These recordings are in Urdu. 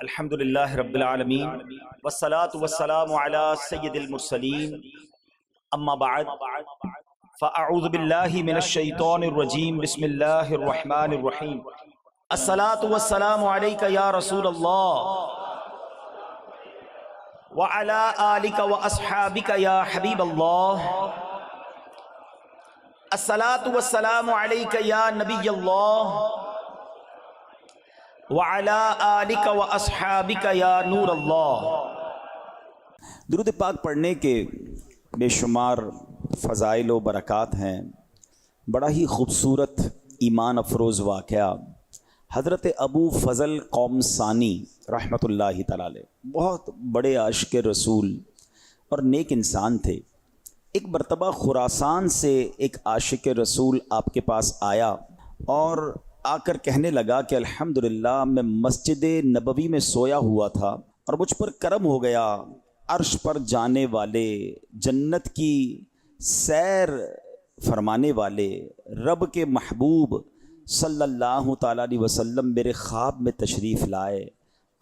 الحمدللہ رب العالمین والصلاة والسلام علی سید المرسلین اما بعد فاعوذ باللہ من الشیطان الرجیم بسم اللہ الرحمن الرحیم الصلاة والسلام علیک یا رسول اللہ وعلی آلک واصحابک یا حبیب اللہ الصلاة والسلام علیک یا نبی اللہ وَعَلَىٰ آلِكَ وَأَصْحَابِكَ يَا نور اللہ۔ درود پاک پڑھنے کے بے شمار فضائل و برکات ہیں۔ بڑا ہی خوبصورت ایمان افروز واقعہ حضرت ابو فضل قومسانی رحمۃ اللہ تعالی علیہ بہت بڑے عاشق رسول اور نیک انسان تھے۔ ایک مرتبہ خراسان سے ایک عاشق رسول آپ کے پاس آیا اور آ کر کہنے لگا کہ الحمدللہ میں مسجد نبوی میں سویا ہوا تھا اور مجھ پر کرم ہو گیا، عرش پر جانے والے، جنت کی سیر فرمانے والے، رب کے محبوب صلی اللہ تعالیٰ علیہ وسلم میرے خواب میں تشریف لائے۔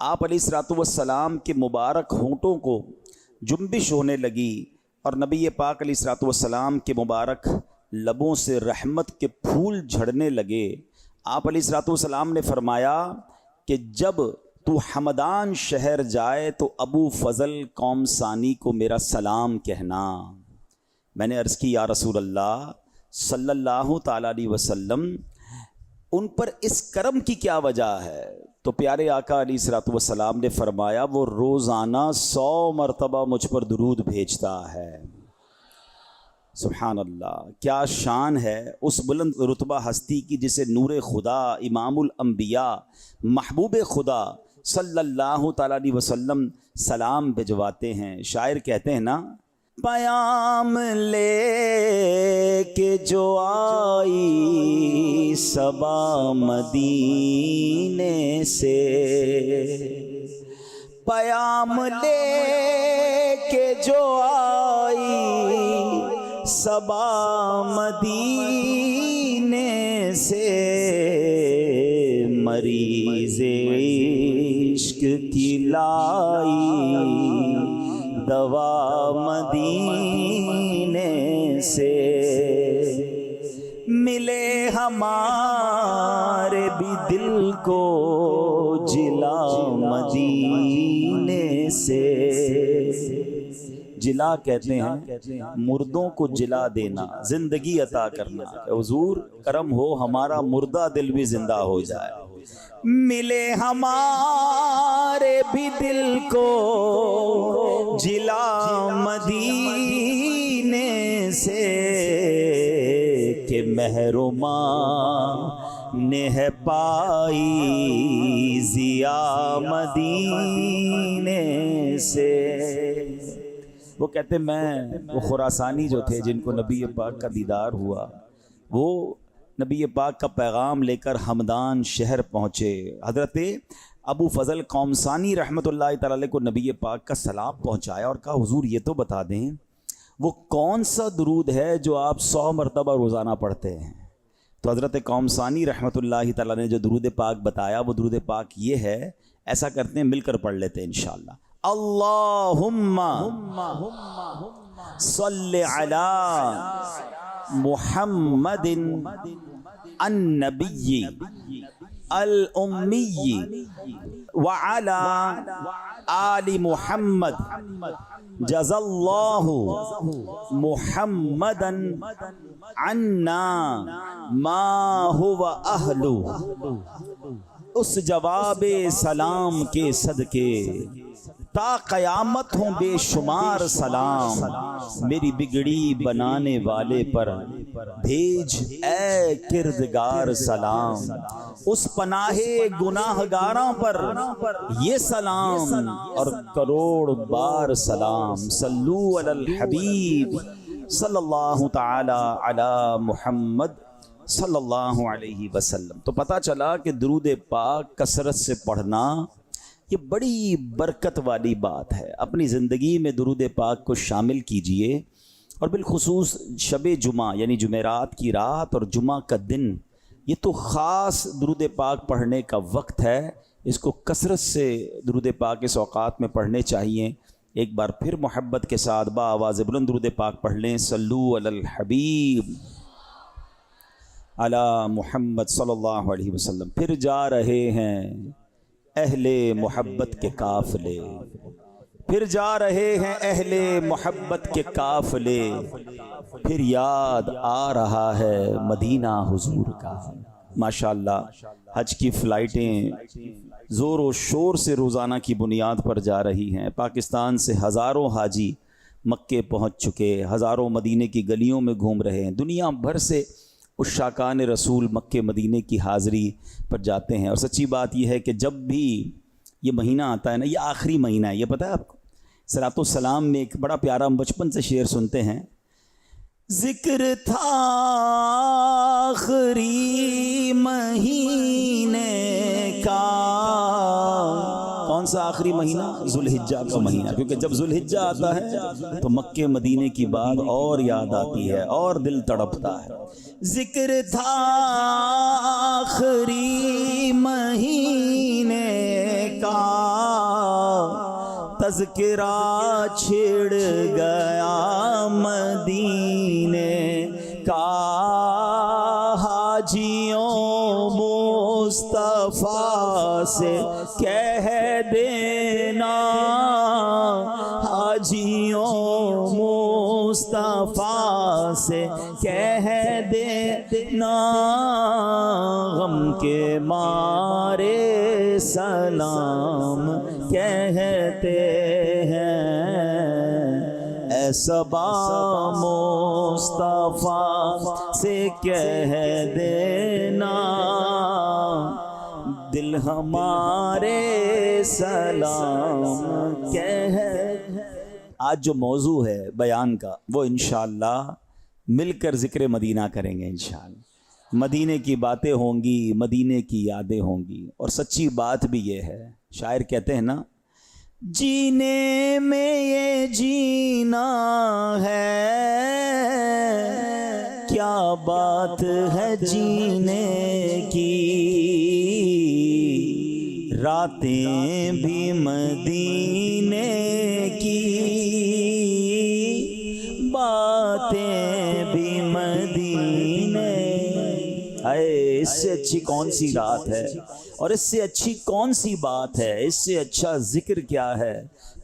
آپ علیہ الصلوۃ والسلام کے مبارک ہونٹوں کو جنبش ہونے لگی اور نبی پاک علیہ الصلوۃ والسلام کے مبارک لبوں سے رحمت کے پھول جھڑنے لگے۔ آپ علیہ الصلوۃ والسلام نے فرمایا کہ جب تو حمدان شہر جائے تو ابو فضل قومسانی کو میرا سلام کہنا۔ میں نے عرض کی یا رسول اللہ صلی اللہ تعالیٰ علیہ وسلم ان پر اس کرم کی کیا وجہ ہے؟ تو پیارے آقا علیہ الصلوۃ والسلام نے فرمایا وہ روزانہ 100 مرتبہ مجھ پر درود بھیجتا ہے۔ سبحان اللہ، کیا شان ہے اس بلند رتبہ ہستی کی جسے نور خدا، امام الانبیاء، محبوب خدا صلی اللہ تعالیٰ علیہ وسلم سلام بھجواتے ہیں۔ شاعر کہتے ہیں نا، پیام لے کے جو آئی صبا مدینے سے، پیام لے کے جو آئی صبا مدینے سے، مریض عشق کی لائی دوا مدینے سے، ملے ہمارے بھی دل کو جلا مدینے سے۔ جلا کہتے ہیں مردوں کو جلا دینا، زندگی عطا کرنا۔ حضور کرم ہو ہمارا مردہ دل بھی زندہ ہو جائے۔ ملے ہمارے بھی دل کو جلا مدینے سے، کہ محروماں نے ہے پائی ضیا مدینے سے۔ وہ کہتے وہ خراسانی جو تھے جن کو نبی پاک کا دیدار ہوا، وہ نبی پاک کا پیغام لے کر حمدان شہر پہنچے۔ حضرت ابو فضل قومسانی رحمۃ اللہ تعالی علیہ کو نبی پاک کا سلام پہنچایا اور کہا حضور یہ تو بتا دیں وہ کون سا درود ہے جو آپ 100 مرتبہ روزانہ پڑھتے ہیں؟ تو حضرت قومسانی رحمۃ اللہ تعالی نے جو درود پاک بتایا وہ درود پاک یہ ہے۔ ایسا کرتے ہیں، مل کر پڑھ لیتے ہیں انشاءاللہ۔ اللہم صلی علی محمد النبی الامی وعلی آل محمد جزا اللہ محمدا عنا ما هو اہلو۔ اس جواب سلام کے صدقے تا قیامت ہوں بے شمار سلام، میری بگڑی بنانے والے پر بھیج اے کردگار سلام، اس پناہ گناہ گاراں پر یہ سلام اور کروڑ بار سلام۔ صلو علی الحبیب صلی اللہ تعالی علی محمد صلی اللہ علیہ وسلم۔ تو پتہ چلا کہ درود پاک کثرت سے پڑھنا یہ بڑی برکت والی بات ہے۔ اپنی زندگی میں درود پاک کو شامل کیجئے، اور بالخصوص شب جمعہ یعنی جمعرات کی رات اور جمعہ کا دن، یہ تو خاص درود پاک پڑھنے کا وقت ہے اس کو کثرت سے درود پاک اس اوقات میں پڑھنے چاہیے۔ ایک بار پھر محبت کے ساتھ با آواز بلند درود پاک پڑھ لیں۔ صلو علی الحبیب علی محمد صلی اللہ علیہ وسلم۔ پھر جا رہے ہیں اہل محبت کے قافلے، پھر جا رہے ہیں اہل محبت کے قافلے، پھر یاد آ رہا ہے مدینہ حضور کا۔ ماشاءاللہ حج کی فلائٹیں زور و شور سے روزانہ کی بنیاد پر جا رہی ہیں۔ پاکستان سے ہزاروں حاجی مکے پہنچ چکے، ہزاروں مدینے کی گلیوں میں گھوم رہے ہیں۔ دنیا بھر سے عشاقان رسول مکے مدینے کی حاضری پر جاتے ہیں۔ اور سچی بات یہ ہے کہ جب بھی یہ مہینہ آتا ہے نا، یہ آخری مہینہ ہے، یہ پتہ ہے آپ کو۔ صلاۃ السلام میں ایک بڑا پیارا ہم بچپن سے شعر سنتے ہیں، ذکر تھا آخری مہینے کا۔ کون سا آخری مہینہ؟ ذوالحجہ کا مہینہ، کیونکہ جب ذوالحجہ آتا ہے تو مکے مدینے کی بات اور یاد آتی ہے اور دل تڑپتا ہے۔ ذکر تھا آخری مہینے کا، تذکرہ چھڑ گیا مدینے کا، حاجیوں مصطفیٰ سے کہہ دینا، حاجیوں مصطفیٰ سے کہہ دینا، غم کے مارے سلام کہتے ہیں، اے صبا مصطفیٰ سے کہہ دینا، دل ہمارے سلام کہہ۔ آج جو موضوع ہے بیان کا وہ انشاءاللہ مل کر ذکر مدینہ کریں گے انشاءاللہ۔ مدینے کی باتیں ہوں گی، مدینے کی یادیں ہوں گی۔ اور سچی بات بھی یہ ہے، شاعر کہتے ہیں نا، جینے میں یہ جینا ہے، کیا بات ہے جینے کی، راتیں بھی مدینے کی، باتیں بھی مدینے۔ اس سے اچھی کون سی رات ہے، اور اس سے اچھی کون سی بات ہے، اس سے اچھا ذکر کیا ہے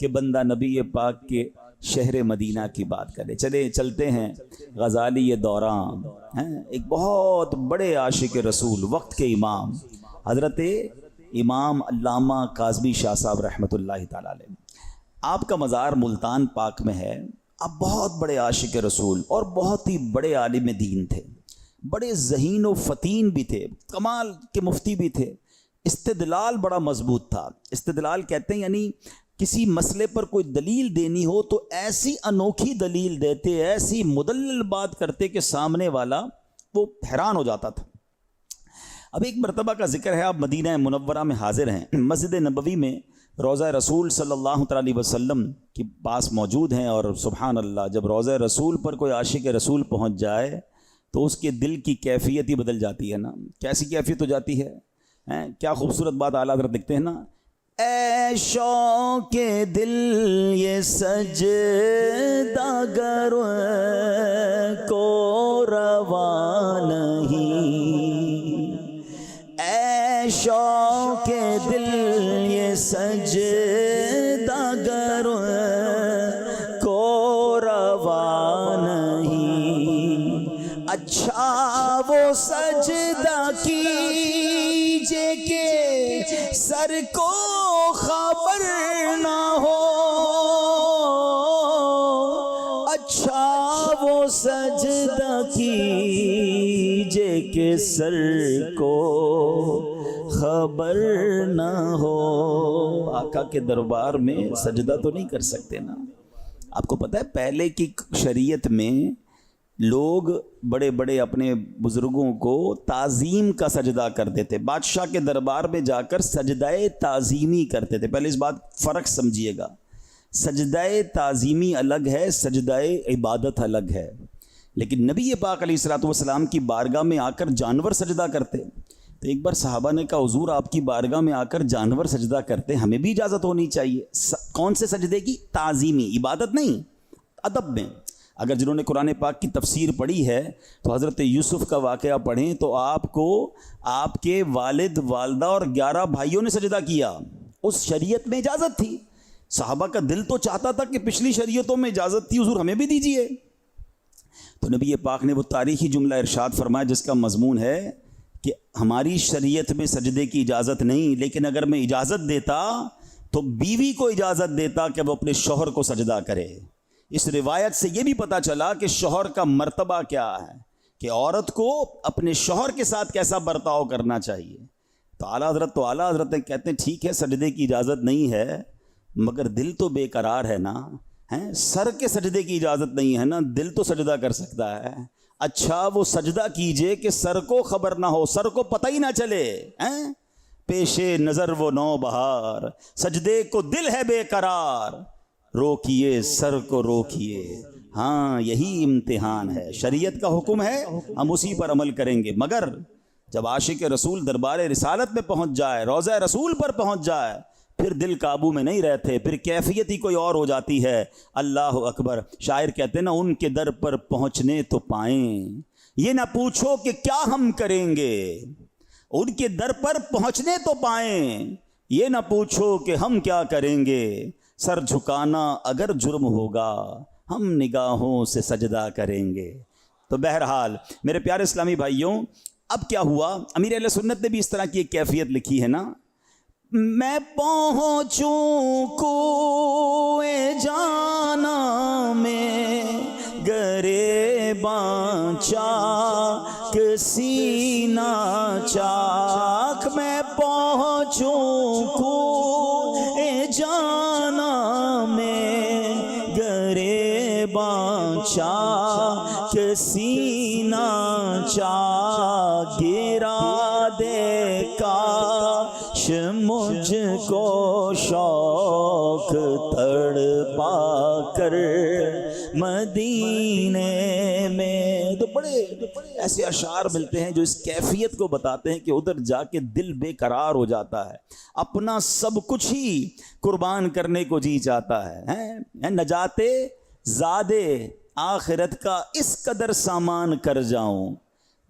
کہ بندہ نبی پاک کے شہر مدینہ کی بات کرے۔ چلتے ہیں غزالی دوراں، ایک بہت بڑے عاشق رسول، وقت کے امام حضرت امام علامہ کاظمی شاہ صاحب رحمۃ اللہ تعالی علیہ۔ آپ کا مزار ملتان پاک میں ہے۔ آپ بہت بڑے عاشق رسول اور بہت ہی بڑے عالم دین تھے، بڑے ذہین و فتین بھی تھے، کمال کے مفتی بھی تھے۔ استدلال بڑا مضبوط تھا۔ استدلال کہتے ہیں یعنی کسی مسئلے پر کوئی دلیل دینی ہو تو ایسی انوکھی دلیل دیتے، ایسی مدلل بات کرتے کہ سامنے والا وہ حیران ہو جاتا تھا۔ اب ایک مرتبہ کا ذکر ہے، آپ مدینہ منورہ میں حاضر ہیں، مسجد نبوی میں روضہ رسول صلی اللہ علیہ وسلم کے پاس موجود ہیں، اور سبحان اللہ جب روضہ رسول پر کوئی عاشق رسول پہنچ جائے تو اس کے دل کی کیفیت ہی بدل جاتی ہے نا۔ کیسی کیفیت ہو جاتی ہے؟ کیا خوبصورت بات اعلیٰ حضرت لکھتے ہیں نا، اے شوق دل یہ سجدہ گر کو روا نہیں، اے شوق دل یہ سجدہ گر کو روا نہیں، اچھا وہ سجدہ کیجے کہ سر کو خبر نہ ہو، اچھا وہ سجدہ کیجے کہ سر کو خبر نہ ہو۔ آقا کے دربار میں سجدہ تو نہیں کر سکتے نا۔ آپ کو پتہ ہے پہلے کی شریعت میں لوگ بڑے بڑے اپنے بزرگوں کو تعظیم کا سجدہ کرتے تھے، بادشاہ کے دربار میں جا کر سجدہ تعظیمی کرتے تھے۔ پہلے اس بات فرق سمجھیے گا، سجدہ تعظیمی الگ ہے، سجدہ عبادت الگ ہے۔ لیکن نبی پاک علیہ الصلوۃ والسلام کی بارگاہ میں آ کر جانور سجدہ کرتے، تو ایک بار صحابہ نے کہا حضور آپ کی بارگاہ میں آ کر جانور سجدہ کرتے ہیں، ہمیں بھی اجازت ہونی چاہیے۔ کون سے سجدے کی؟ تعظیمی، عبادت نہیں، ادب میں۔ اگر جنہوں نے قرآن پاک کی تفسیر پڑھی ہے تو حضرت یوسف کا واقعہ پڑھیں تو آپ کو آپ کے والد والدہ اور 11 بھائیوں نے سجدہ کیا، اس شریعت میں اجازت تھی۔ صحابہ کا دل تو چاہتا تھا کہ پچھلی شریعتوں میں اجازت تھی، حضور ہمیں بھی دیجیے۔ تو نبی پاک نے وہ تاریخی جملہ ارشاد فرمایا جس کا مضمون ہے کہ ہماری شریعت میں سجدے کی اجازت نہیں، لیکن اگر میں اجازت دیتا تو بیوی کو اجازت دیتا کہ وہ اپنے شوہر کو سجدہ کرے۔ اس روایت سے یہ بھی پتہ چلا کہ شوہر کا مرتبہ کیا ہے، کہ عورت کو اپنے شوہر کے ساتھ کیسا برتاؤ کرنا چاہیے۔ تو اعلیٰ حضرت کہتے ہیں ٹھیک ہے سجدے کی اجازت نہیں ہے، مگر دل تو بے قرار ہے نا، سر کے سجدے کی اجازت نہیں ہے نا، دل تو سجدہ کر سکتا ہے۔ اچھا وہ سجدہ کیجئے کہ سر کو خبر نہ ہو، سر کو پتہ ہی نہ چلے، پیشے نظر وہ نو بہار، سجدے کو دل ہے بے قرار، روکیے سر کو روکیے۔ ہاں یہی امتحان ہے، شریعت کا حکم ہے، ہم اسی پر عمل کریں گے، مگر جب عاشق رسول دربار رسالت میں پہنچ جائے، روضہ رسول پر پہنچ جائے، پھر دل قابو میں نہیں رہتے، پھر کیفیت ہی کوئی اور ہو جاتی ہے۔ اللہ اکبر۔ شاعر کہتے ہیں نا، ان کے در پر پہنچنے تو پائیں، یہ نہ پوچھو کہ کیا ہم کریں گے۔ ان کے در پر پہنچنے تو پائیں، یہ نہ پوچھو کہ ہم کیا کریں گے۔ سر جھکانا اگر جرم ہوگا، ہم نگاہوں سے سجدہ کریں گے۔ تو بہرحال میرے پیارے اسلامی بھائیوں، اب کیا ہوا؟ امیر اہل سنت نے بھی اس طرح کی ایک کیفیت لکھی ہے نا، میں پہنچوں کوئے جانا میں گریباں چاک سینہ چاک، میں پہنچوں کوئے جانا میں گریباں چاک سینہ چاک، گرا دے کاش مجھ کو شوق تڑپا کر مدینے میں۔ تو بڑے ایسے اشعار ملتے ہیں جو اس کیفیت کو بتاتے ہیں کہ ادھر جا کے دل بے قرار ہو جاتا ہے، اپنا سب کچھ ہی قربان کرنے کو جی چاہتا ہے۔ نجات زادے آخرت کا اس قدر سامان کر جاؤں،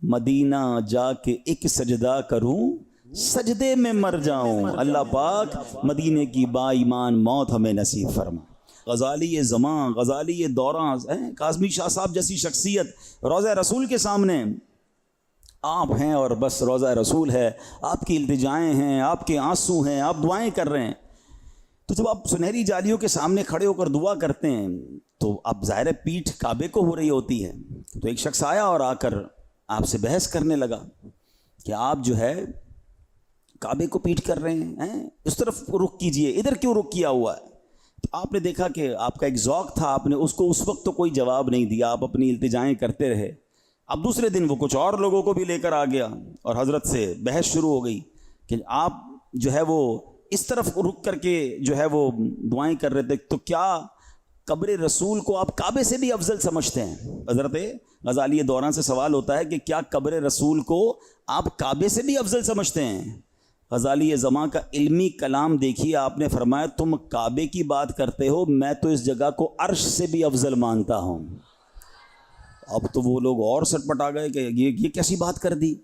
مدینہ جا کے ایک سجدہ کروں، سجدے میں مر جاؤں۔ اللہ پاک مدینے کی با ایمان موت ہمیں نصیب فرما۔ غزالی زمان، غزالی دوراں، کاظمی شاہ صاحب جیسی شخصیت روضہ رسول کے سامنے آپ ہیں اور بس روضہ رسول ہے، آپ کی التجائیں ہیں، آپ کے آنسو ہیں، آپ دعائیں کر رہے ہیں۔ تو جب آپ سنہری جالیوں کے سامنے کھڑے ہو کر دعا کرتے ہیں تو اب ظاہر پیٹھ کعبے کو ہو رہی ہوتی ہے، تو ایک شخص آیا اور آ کر آپ سے بحث کرنے لگا کہ آپ جو ہے کعبے کو پیٹھ کر رہے ہیں، اس طرف رخ کیجئے، ادھر کیوں رخ کیا ہوا ہے؟ تو آپ نے دیکھا کہ آپ کا ایک ذوق تھا، آپ نے اس کو اس وقت تو کوئی جواب نہیں دیا، آپ اپنی التجائیں کرتے رہے۔ اب دوسرے دن وہ کچھ اور لوگوں کو بھی لے کر آ گیا اور حضرت سے بحث شروع ہو گئی کہ آپ جو ہے وہ اس طرف رک کر کے جو ہے وہ دعائیں کر رہے تھے، تو کیا قبر رسول کو آپ کعبے سے بھی افضل سمجھتے ہیں؟ حضرت غزالی دوراں سے سوال ہوتا ہے کہ کیا قبر رسول کو آپ کعبے سے بھی افضل سمجھتے ہیں؟ غزالی زمان کا علمی کلام دیکھیے، آپ نے فرمایا تم کعبے کی بات کرتے ہو، میں تو اس جگہ کو عرش سے بھی افضل مانتا ہوں۔ اب تو وہ لوگ اور سٹ پٹا گئے کہ یہ کیسی بات کر دی،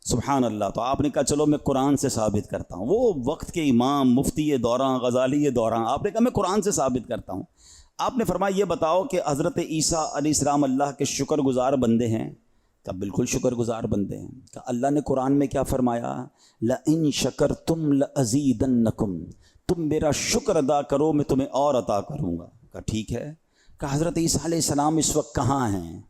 سبحان اللہ۔ تو آپ نے کہا چلو میں قرآن سے ثابت کرتا ہوں۔ وہ وقت کے امام مفتی دوراں غزالی دوراں، آپ نے کہا میں قرآن سے ثابت کرتا ہوں۔ آپ نے فرمایا یہ بتاؤ کہ حضرت عیسیٰ علیہ السلام اللہ کے شکر گزار بندے ہیں؟ کہ بالکل شکر گزار بندے ہیں۔ کہ اللہ نے قرآن میں کیا فرمایا؟ لَإِن شَكَرْتُمْ لَأَزِيدَنَّكُمْ، تم میرا شکر ادا کرو میں تمہیں اور عطا کروں گا۔ کہا ٹھیک ہے۔ کہ حضرت عیسیٰ علیہ السلام اس وقت کہاں ہیں؟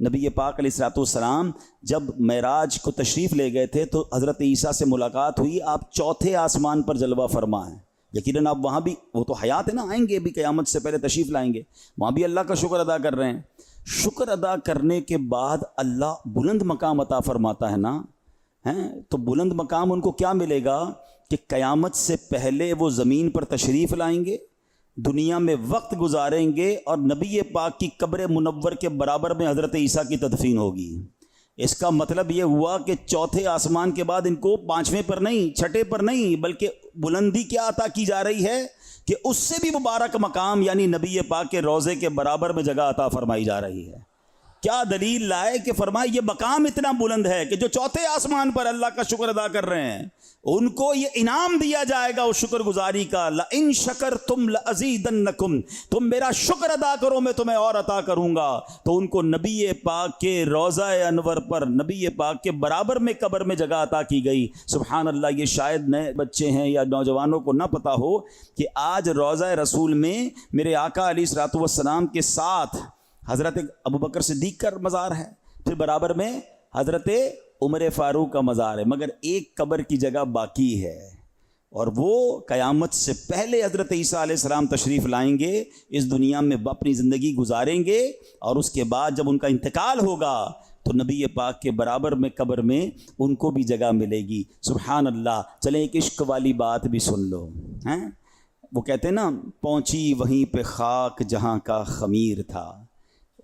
نبی پاک علیہ السلام جب معراج کو تشریف لے گئے تھے تو حضرت عیسیٰ سے ملاقات ہوئی، آپ چوتھے آسمان پر جلوہ فرما ہیں۔ یقیناً آپ وہاں بھی، وہ تو حیات ہے نا، آئیں گے بھی، قیامت سے پہلے تشریف لائیں گے، وہاں بھی اللہ کا شکر ادا کر رہے ہیں۔ شکر ادا کرنے کے بعد اللہ بلند مقام عطا فرماتا ہے نا، تو بلند مقام ان کو کیا ملے گا کہ قیامت سے پہلے وہ زمین پر تشریف لائیں گے، دنیا میں وقت گزاریں گے، اور نبی پاک کی قبر منور کے برابر میں حضرت عیسیٰ کی تدفین ہوگی۔ اس کا مطلب یہ ہوا کہ چوتھے آسمان کے بعد ان کو پانچویں پر نہیں، چھٹے پر نہیں، بلکہ بلندی کیا عطا کی جا رہی ہے کہ اس سے بھی مبارک مقام یعنی نبی پاک کے روضے کے برابر میں جگہ عطا فرمائی جا رہی ہے۔ کیا دلیل لائے کہ فرمائے یہ مقام اتنا بلند ہے کہ جو چوتھے آسمان پر اللہ کا شکر ادا کر رہے ہیں ان کو یہ انعام دیا جائے گا اس شکر گزاری کا، لَإِن شَكَرْتُمْ لَأَزِيدَنَّكُمْ، تم میرا شکر ادا کرو میں تمہیں اور عطا کروں گا۔ تو ان کو نبی پاک کے روضہ انور پر نبی پاک کے برابر میں قبر میں جگہ عطا کی گئی۔ سبحان اللہ، یہ شاید نئے بچے ہیں یا نوجوانوں کو نہ پتہ ہو کہ آج روضہ رسول میں میرے آقا علیہ الصلوۃ والسلام کے ساتھ حضرت ابوبکر صدیق کا مزار ہے، پھر برابر میں حضرت عمر فاروق کا مزار ہے، مگر ایک قبر کی جگہ باقی ہے، اور وہ قیامت سے پہلے حضرت عیسیٰ علیہ السلام تشریف لائیں گے، اس دنیا میں اپنی زندگی گزاریں گے، اور اس کے بعد جب ان کا انتقال ہوگا تو نبی پاک کے برابر میں قبر میں ان کو بھی جگہ ملے گی۔ سبحان اللہ۔ چلیں ایک عشق والی بات بھی سن لو، ہیں وہ کہتے ہیں نا، پہنچی وہیں پہ خاک جہاں کا خمیر تھا۔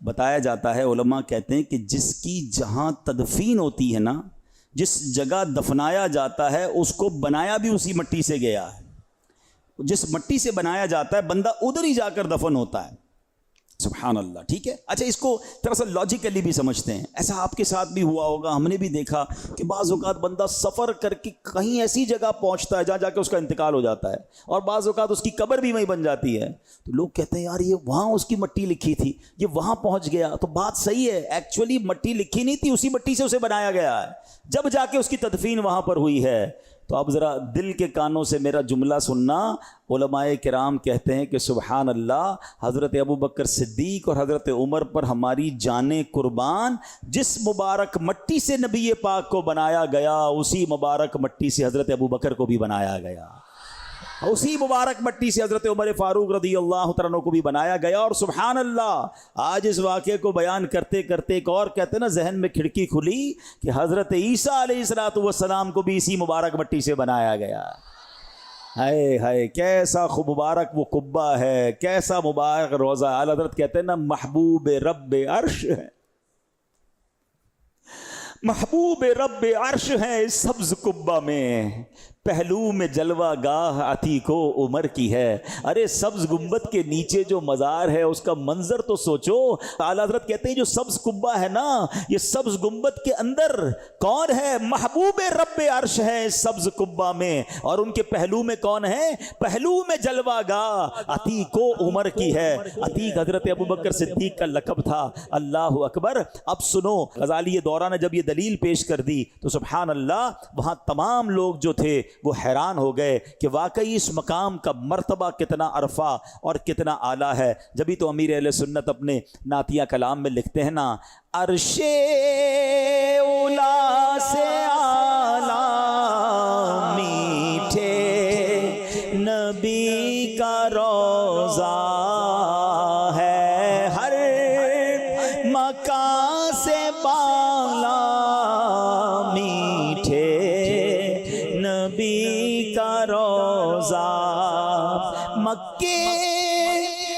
بتایا جاتا ہے، علماء کہتے ہیں کہ جس کی جہاں تدفین ہوتی ہے نا، جس جگہ دفنایا جاتا ہے اس کو بنایا بھی اسی مٹی سے گیا ہے، جس مٹی سے بنایا جاتا ہے بندہ ادھر ہی جا کر دفن ہوتا ہے۔ سبحان اللہ، ٹھیک ہے۔ اچھا، اس کو تھوڑا سا لاجیکلی بھی سمجھتے ہیں۔ ایسا آپ کے ساتھ بھی ہوا ہوگا، ہم نے بھی دیکھا کہ بعض اوقات بندہ سفر کر کے کہیں ایسی جگہ پہنچتا ہے جہاں جا کے اس کا انتقال ہو جاتا ہے، اور بعض اوقات اس کی قبر بھی وہیں بن جاتی ہے، تو لوگ کہتے ہیں یار یہ وہاں اس کی مٹی لکھی تھی، یہ وہاں پہنچ گیا۔ تو بات صحیح ہے، ایکچولی مٹی لکھی نہیں تھی، اسی مٹی سے اسے بنایا گیا ہے، جب جا کے اس کی تدفین وہاں پر ہوئی ہے۔ تو اب ذرا دل کے کانوں سے میرا جملہ سننا۔ علماء کرام کہتے ہیں کہ سبحان اللہ، حضرت ابوبکر صدیق اور حضرت عمر پر ہماری جانیں قربان، جس مبارک مٹی سے نبی پاک کو بنایا گیا اسی مبارک مٹی سے حضرت ابوبکر کو بھی بنایا گیا، اسی مبارک مٹی سے حضرت عمر فاروق رضی اللہ تعالیٰ عنہ کو بھی بنایا گیا۔ اور سبحان اللہ، آج اس واقعے کو بیان کرتے کرتے ایک اور کہتے ہیں نا ذہن میں کھڑکی کھلی کہ حضرت عیسیٰ علیہ الصلوۃ والسلام کو بھی اسی مبارک مٹی سے بنایا گیا۔ ہائے ہائے، کیسا خوب مبارک وہ قبہ ہے، کیسا مبارک روضہ۔ اعلیٰ حضرت کہتے ہیں نا محبوب رب عرش ہے، محبوب رب عرش ہے اس سبز قبہ میں، پہلو میں جلوہ گاہ عتیق و عمر کی ہے۔ ارے سبز گنبد کے نیچے جو مزار ہے اس کا منظر تو سوچو۔ اعلیٰ حضرت کہتے ہیں جو سبز قبہ ہے نا، یہ سبز گنبد کے اندر کون ہے؟ محبوب رب عرش ہے اس سبز قبہ میں، اور ان کے پہلو میں کون ہے؟ پہلو میں جلوہ گاہ عتیق و عمر کی ہے۔ عتیق حضرت ابوبکر صدیق کا لقب تھا۔ اللہ اکبر۔ اب سنو، غزالی دورہ نے جب یہ دلیل پیش کر دی تو سبحان اللہ، وہاں تمام لوگ جو تھے وہ حیران ہو گئے کہ واقعی اس مقام کا مرتبہ کتنا عرفہ اور کتنا اعلیٰ ہے۔ جبھی تو امیر اہل سنت اپنے نعتیہ کلام میں لکھتے ہیں نا، عرش اولی سے اعلیٰ میٹھے نبی کا روضہ ہے، ہر مکان سے بالا میٹھے نبی کا روضہ، مکے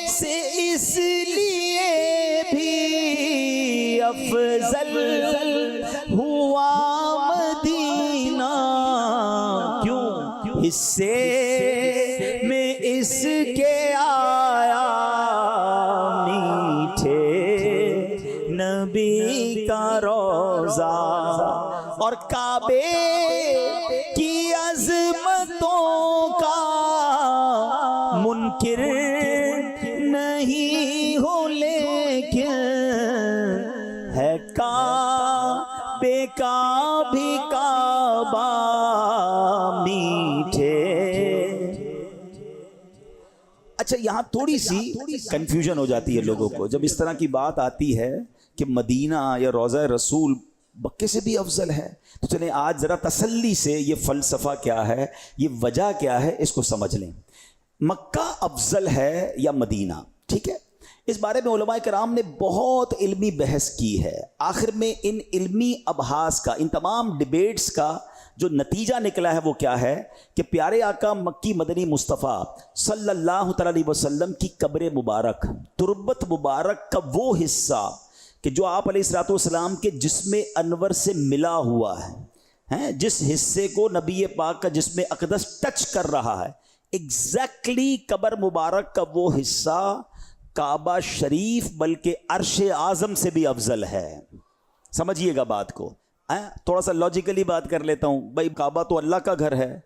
سے اس لیے بھی افضل ہوا مدینہ، کیوں؟ حصے میں اس کے آیا میٹھے نبی کا روضہ، اور کعبے کی عظمتوں کا منکر نہیں ہو، لیکن ہے کعبے کا بھی کعبہ میٹھے۔ اچھا، یہاں تھوڑی سی کنفیوژن ہو جاتی ہے لوگوں کو جب اس طرح کی بات آتی ہے کہ مدینہ یا روضہ رسول مکے سے بھی افضل ہے۔ تو چلیں آج ذرا تسلی سے یہ فلسفہ کیا ہے، یہ وجہ کیا ہے، اس کو سمجھ لیں۔ مکہ افضل ہے یا مدینہ؟ ٹھیک ہے، اس بارے میں علماء کرام نے بہت علمی بحث کی ہے۔ آخر میں ان علمی ابحاث کا، ان تمام ڈیبیٹس کا جو نتیجہ نکلا ہے وہ کیا ہے کہ پیارے آقا مکی مدنی مصطفیٰ صلی اللہ تعالی علیہ وسلم کی قبر مبارک، تربت مبارک کا وہ حصہ کہ جو آپ علیہ الصلوۃ والسلام کے جسم انور سے ملا ہوا ہے، جس حصے کو نبی پاک کا جسم اقدس ٹچ کر رہا ہے، ایگزیکٹلی قبر مبارک کا وہ حصہ کعبہ شریف بلکہ عرش اعظم سے بھی افضل ہے. سمجھیے گا بات کو. تھوڑا سا لاجیکلی بات کر لیتا ہوں. بھائی کعبہ تو اللہ کا گھر ہے،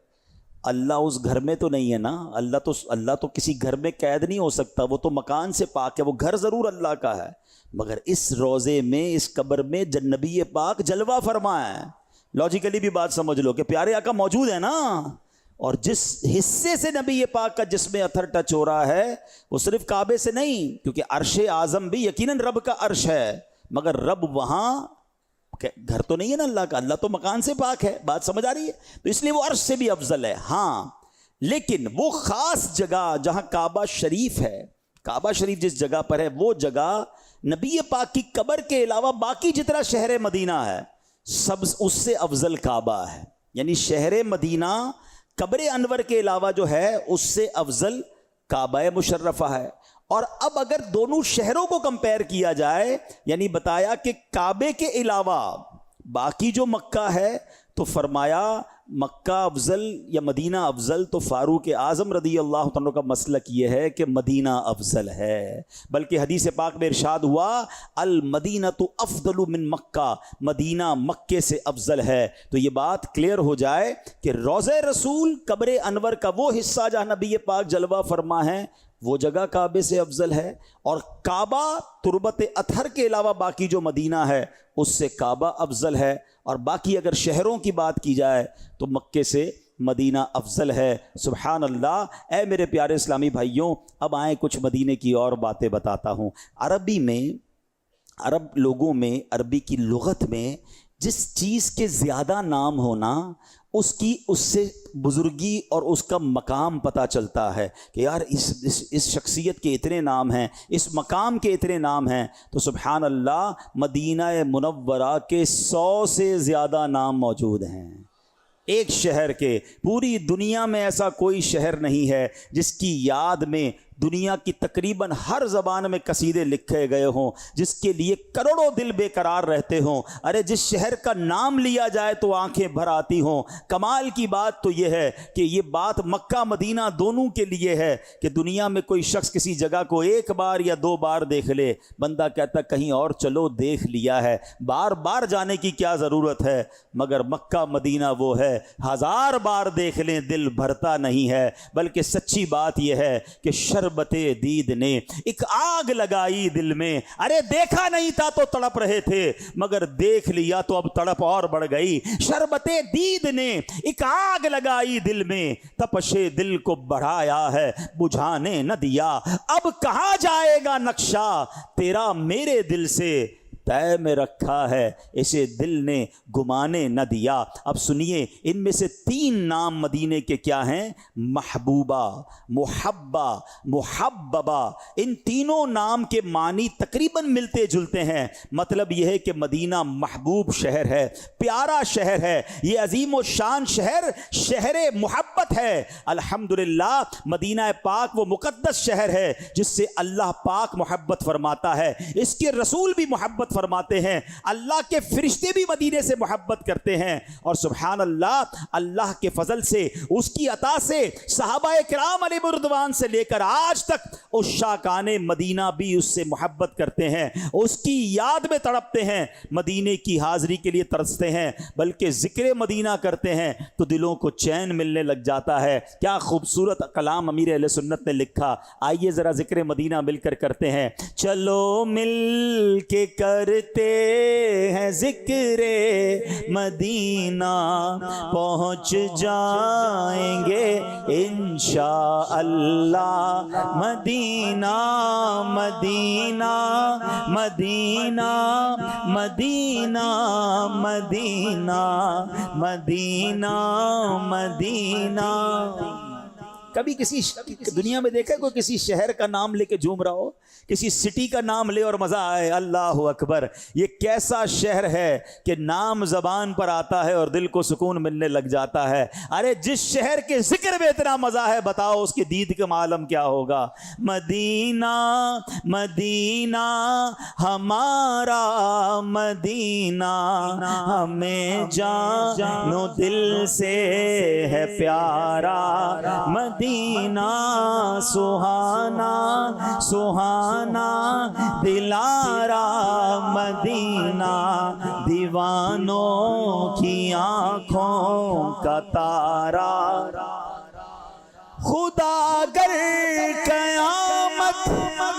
اللہ اس گھر میں تو نہیں ہے نا. اللہ تو کسی گھر میں قید نہیں ہو سکتا، وہ تو مکان سے پاک ہے. وہ گھر ضرور اللہ کا ہے، مگر اس روضے میں، اس قبر میں نبی پاک جلوہ فرمایا ہے. لاجیکلی بھی بات سمجھ لو کہ پیارے آقا موجود ہے نا. اور جس حصے سے نبی پاک کا جسم اطہر ٹچ ہو رہا ہے وہ صرف کعبے سے نہیں، کیونکہ عرش اعظم بھی یقیناً رب کا عرش ہے، مگر رب وہاں گھر تو نہیں ہے نا اللہ کا. اللہ تو مکان سے پاک ہے. بات سمجھ آ رہی ہے؟ تو اس لیے وہ عرش سے بھی افضل ہے. ہاں، لیکن وہ خاص جگہ جہاں کعبہ شریف ہے، کعبہ شریف جس جگہ پر ہے، وہ جگہ نبی پاک کی قبر کے علاوہ باقی جتنا شہر مدینہ ہے سب اس سے افضل کعبہ ہے. یعنی شہر مدینہ قبر انور کے علاوہ جو ہے اس سے افضل کعبہ مشرفہ ہے. اور اب اگر دونوں شہروں کو کمپیر کیا جائے، یعنی بتایا کہ کعبے کے علاوہ باقی جو مکہ ہے، تو فرمایا مکہ افضل یا مدینہ افضل، تو فاروق اعظم رضی اللہ عنہ کا مسلک یہ ہے کہ مدینہ افضل ہے. بلکہ حدیث پاک میں ارشاد ہوا المدینۃ افضل من مکہ، مدینہ مکے سے افضل ہے. تو یہ بات کلیئر ہو جائے کہ روضہ رسول قبر انور کا وہ حصہ جہاں نبی پاک جلوہ فرما ہے وہ جگہ کعبے سے افضل ہے، اور کعبہ تربت اطہر کے علاوہ باقی جو مدینہ ہے اس سے کعبہ افضل ہے. اور باقی اگر شہروں کی بات کی جائے تو مکے سے مدینہ افضل ہے. سبحان اللہ. اے میرے پیارے اسلامی بھائیوں، اب آئیں کچھ مدینے کی اور باتیں بتاتا ہوں. عربی میں، عرب لوگوں میں، عربی کی لغت میں جس چیز کے زیادہ نام ہونا اس سے بزرگی اور اس کا مقام پتہ چلتا ہے کہ یار اس شخصیت کے اتنے نام ہیں، اس مقام کے اتنے نام ہیں. تو سبحان اللہ، مدینہ منورہ کے 100 سے زیادہ نام موجود ہیں ایک شہر کے. پوری دنیا میں ایسا کوئی شہر نہیں ہے جس کی یاد میں دنیا کی تقریباً ہر زبان میں قصیدے لکھے گئے ہوں، جس کے لیے کروڑوں دل بے قرار رہتے ہوں. ارے جس شہر کا نام لیا جائے تو آنکھیں بھر آتی ہوں. کمال کی بات تو یہ ہے کہ یہ بات مکہ مدینہ دونوں کے لیے ہے کہ دنیا میں کوئی شخص کسی جگہ کو ایک بار یا 2 بار دیکھ لے، بندہ کہتا کہیں اور چلو، دیکھ لیا ہے، بار بار جانے کی کیا ضرورت ہے. مگر مکہ مدینہ وہ ہے 1000 بار دیکھ لیں دل بھرتا نہیں ہے. بلکہ سچی بات یہ ہے کہ شربت دید نے ایک آگ لگائی دل میں. ارے دیکھا نہیں تھا تو تڑپ رہے تھے، مگر دیکھ لیا تو اب تڑپ اور بڑھ گئی. شربت دید نے ایک آگ لگائی دل میں، تپش دل کو بڑھایا ہے بجھانے نہ دیا. اب کہاں جائے گا نقشہ تیرا میرے دل سے، طے میں رکھا ہے اسے دل نے گمانے نہ دیا. اب سنیے، ان میں سے 3 نام مدینے کے کیا ہیں؟ محبوبہ، محبہ، محببہ. ان تینوں نام کے معنی تقریباً ملتے جلتے ہیں. مطلب یہ ہے کہ مدینہ محبوب شہر ہے، پیارا شہر ہے، یہ عظیم و شان شہر، شہر محبت ہے. الحمدللہ مدینہ پاک وہ مقدس شہر ہے جس سے اللہ پاک محبت فرماتا ہے، اس کے رسول بھی محبت فرماتے ہیں، اللہ کے فرشتے بھی مدینے سے محبت کرتے ہیں. اور سبحان اللہ، اللہ کے فضل سے، اس کی عطا سے، صحابہ کرام علیہ رضوان سے لے کر آج تک عشاقان مدینہ بھی اس سے محبت کرتے ہیں، اس کی یاد میں تڑپتے ہیں، مدینے کی حاضری کے لیے ترستے ہیں. بلکہ ذکر مدینہ کرتے ہیں تو دلوں کو چین ملنے لگ جاتا ہے. کیا خوبصورت کلام امیر اہل سنت نے لکھا. آئیے ذرا ذکر مدینہ مل کر کرتے ہیں. چلو مل کے کرتے ہیں ذکر مدینہ، پہنچ جائیں گے انشاءاللہ مدینہ. مدینہ مدینہ مدینہ مدینہ مدینہ مدینہ. کبھی کسی دنیا میں دیکھا کوئی کسی شہر کا نام لے کے جھوم رہا ہو؟ کسی سٹی کا نام لے اور مزہ آئے؟ اللہ اکبر! یہ کیسا شہر ہے کہ نام زبان پر آتا ہے اور دل کو سکون ملنے لگ جاتا ہے۔ ارے جس شہر کے ذکر میں اتنا مزہ ہے، بتاؤ اس کی دید کا عالم کیا ہوگا؟ مدینہ مدینہ ہمارا مدینہ، ہمیں جان و دل سے ہے پیارا مدینہ، سہانا سہانا دلارا مدینہ، دیوانوں کی آنکھوں کا تارا۔ خدا گر قیامت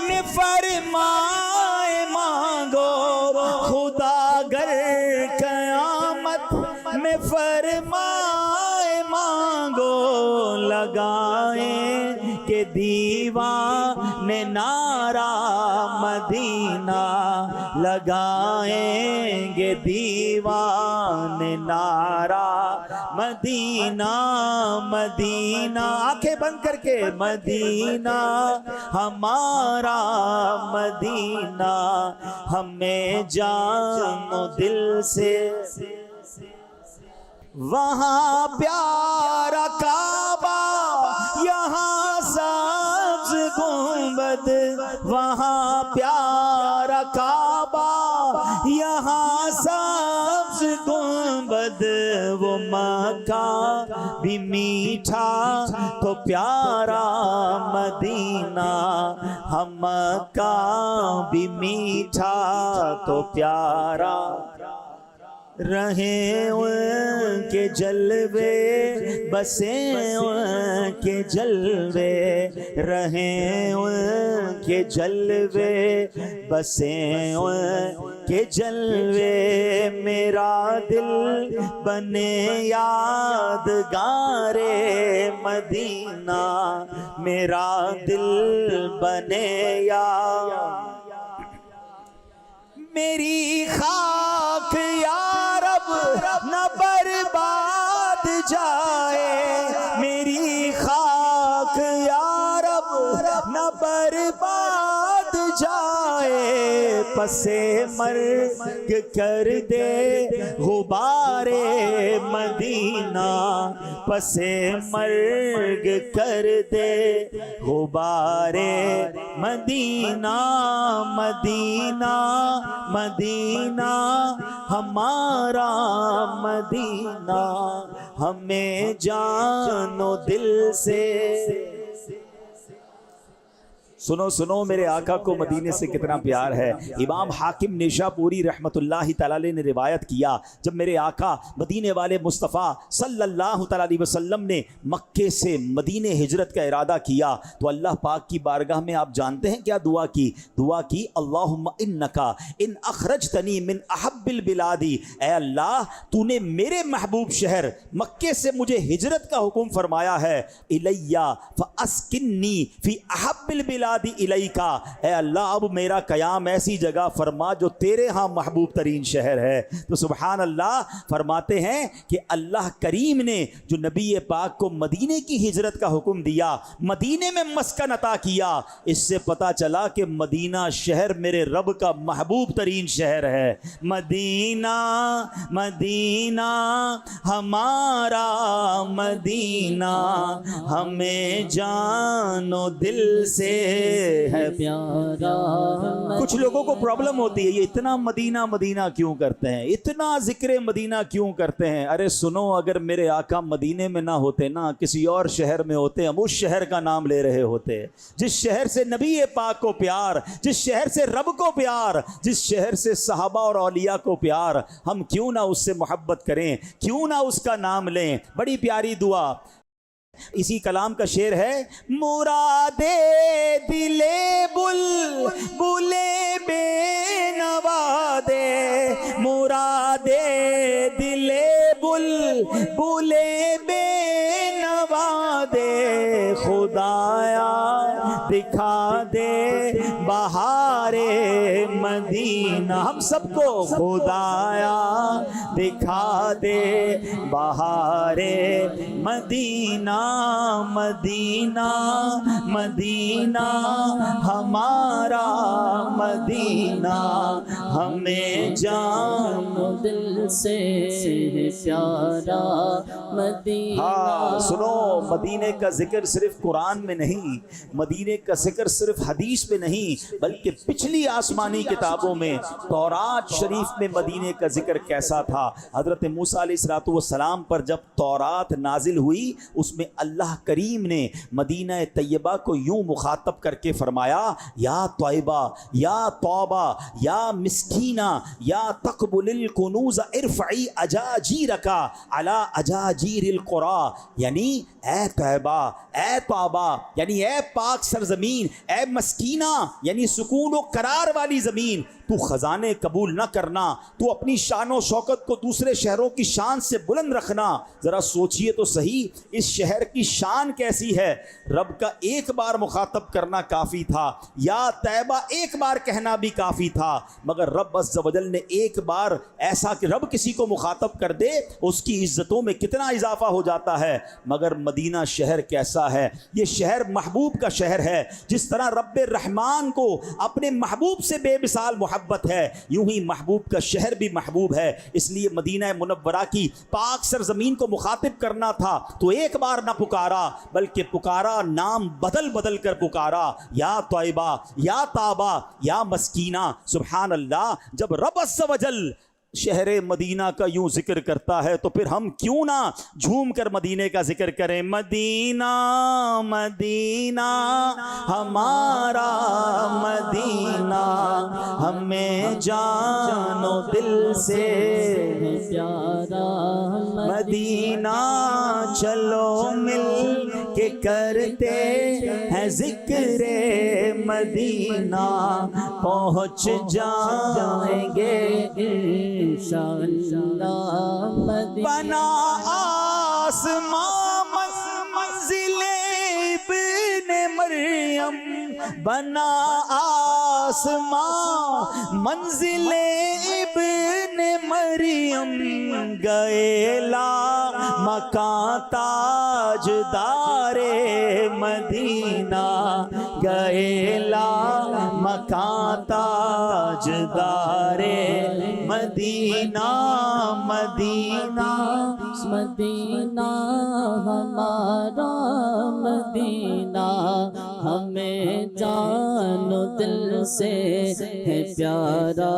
میں فرمائے مانگو، خدا گر قیامت میں فرمائے مانگو، لگائیں کہ دیوانے نعرہ مدینہ، لگائیں گے دیوانے نعرہ مدینہ مدینہ۔ آنکھیں بند کر کے، مدینہ ہمارا مدینہ، ہمیں جان و دل سے۔ وہاں پیارا کعبہ، یہاں سبز گنبد، وہاں پیارا کعبہ، یہاں سبز گنبد، وہ مکہ بھی میٹھا تو پیارا مدینہ، ہم مکہ بھی میٹھا تو پیارا۔ رہیں ان کے جلوے، بسیں ان کے جلوے، رہیں ان کے جلوے، بسیں ان کے جلوے، میرا دل بنے یادگار مدینہ، میرا دل بنے یاد۔ میری خاک یا رب نہ برباد جائے، میری خاک یا رب نہ برباد جائے، پسے مرگ کر دے غبار مدینہ، پسے مرگ کر دے غبار مدینہ مدینہ مدینہ، ہمارا مدینہ، ہمیں جان و دل سے۔ سنو سنو میرے آقا کو مدینے سے کتنا پیار ہے۔ امام حاکم نیشاپوری رحمت اللہ تعالی علیہ نے روایت کیا، جب میرے آقا مدینے والے مصطفیٰ صلی اللہ تعالی علیہ وسلم نے مکے سے مدینے ہجرت کا ارادہ کیا تو اللہ پاک کی بارگاہ میں آپ جانتے ہیں کیا دعا کی؟ دعا کی، اللہم انکا ان اخرجتنی من احب البلاد، اے اللہ تو نے میرے محبوب شہر مکے سے مجھے ہجرت کا حکم فرمایا ہے، الیہ فاسکنی فی احب البلاد الیکا، اے اللہ اب میرا قیام ایسی جگہ فرما جو تیرے ہاں محبوب ترین شہر ہے۔ تو سبحان اللہ فرماتے ہیں کہ اللہ کریم نے جو نبی پاک کو مدینے کی ہجرت کا حکم دیا، مدینے میں مسکن عطا کیا، اس سے پتا چلا کہ مدینہ شہر میرے رب کا محبوب ترین شہر ہے۔ مدینہ مدینہ ہمارا مدینہ، ہمیں جان و دل سے ہے پیارا۔ کچھ لوگوں کو پرابلم ہوتی ہے، یہ اتنا مدینہ مدینہ کیوں کرتے ہیں، اتنا ذکر مدینہ کیوں کرتے ہیں؟ ارے سنو، اگر میرے آقا مدینے میں نہ ہوتے نا، کسی اور شہر میں ہوتے، ہم اس شہر کا نام لے رہے ہوتے، جس شہر سے نبی پاک کو پیار، جس شہر سے رب کو پیار، جس شہر سے صحابہ اور اولیاء کو پیار، ہم کیوں نہ اس سے محبت کریں، کیوں نہ اس کا نام لیں؟ بڑی پیاری دعا، اسی کلام کا شعر ہے، مراد دل بل بے نوا دے، مراد دل بل بے نوا دے، خدایا دکھا دے بہار مدینہ، ہم سب کو خدایا دکھا دے بہار مدینہ، مدینہ مدینہ ہمارا مدینہ، ہمیں جان دل سے پیارا مدینہ۔ ہاں سنو، مدینے کا ذکر صرف قرآن میں نہیں، مدینے کا ذکر صرف حدیث میں نہیں، بلکہ پچھلی آسمانی کتابوں میں تورات شریف میں مدینے کا ذکر کیسا تھا۔ حضرت موسیٰ علیہ السلام پر جب تورات نازل ہوئی، اس میں اللہ کریم نے مدینہ طیبہ کو یوں مخاطب کر کے فرمایا، یا طیبہ، یا توبہ، یا مسکینہ، یا تقبل الکنوز ارفعی اجاجیرک علی اجاجیر القرى، یعنی اے طیبہ، اے توبہ، یعنی اے پاک سرزمین، اے مسکینہ یعنی سکون و قرار والی زمین، تو خزانے قبول نہ کرنا، تو اپنی شان و شوکت کو دوسرے شہروں کی شان سے بلند رکھنا۔ ذرا سوچئے تو صحیح، اس شہر کی شان کیسی ہے؟ رب کا ایک بار مخاطب کرنا کافی تھا، یا طیبہ ایک بار کہنا بھی کافی تھا، مگر رب عز و جل نے ایک بار ایسا کہ رب کسی کو مخاطب کر دے اس کی عزتوں میں کتنا اضافہ ہو جاتا ہے۔ مگر مدینہ شہر کیسا ہے؟ یہ شہر محبوب کا شہر ہے۔ جس طرح رب الرحمن کو اپنے محبوب سے بے مثال محبت ہے، یوں ہی محبوب کا شہر بھی محبوب ہے۔ اس لیے مدینہ منورہ کی پاک سرزمین کو مخاطب کرنا تھا تو ایک بار نہ پکارا، بلکہ پکارا، نام بدل بدل کر پکارا، یا طیبہ، یا تابہ، یا مسکینہ۔ سبحان اللہ، جب رب عز و جل شہر مدینہ کا یوں ذکر کرتا ہے تو پھر ہم کیوں نہ جھوم کر مدینے کا ذکر کریں؟ مدینہ مدینہ ہمارا مدینہ، ہمیں جان و دل سے پیارا مدینہ، چلو مل کے کرتے ہیں ذکر مدینہ، پہنچ جائیں گے بنا آسمان منزل ابن مریم، بنا آسمان منزل ابن مریم، گئے لا مکان تاجدار مدینہ، گئے لا مکان تاجدار مدینہ، مدینہ مدینہ ہمارا مدینہ، ہمیں جان و دل سے ہے پیارا۔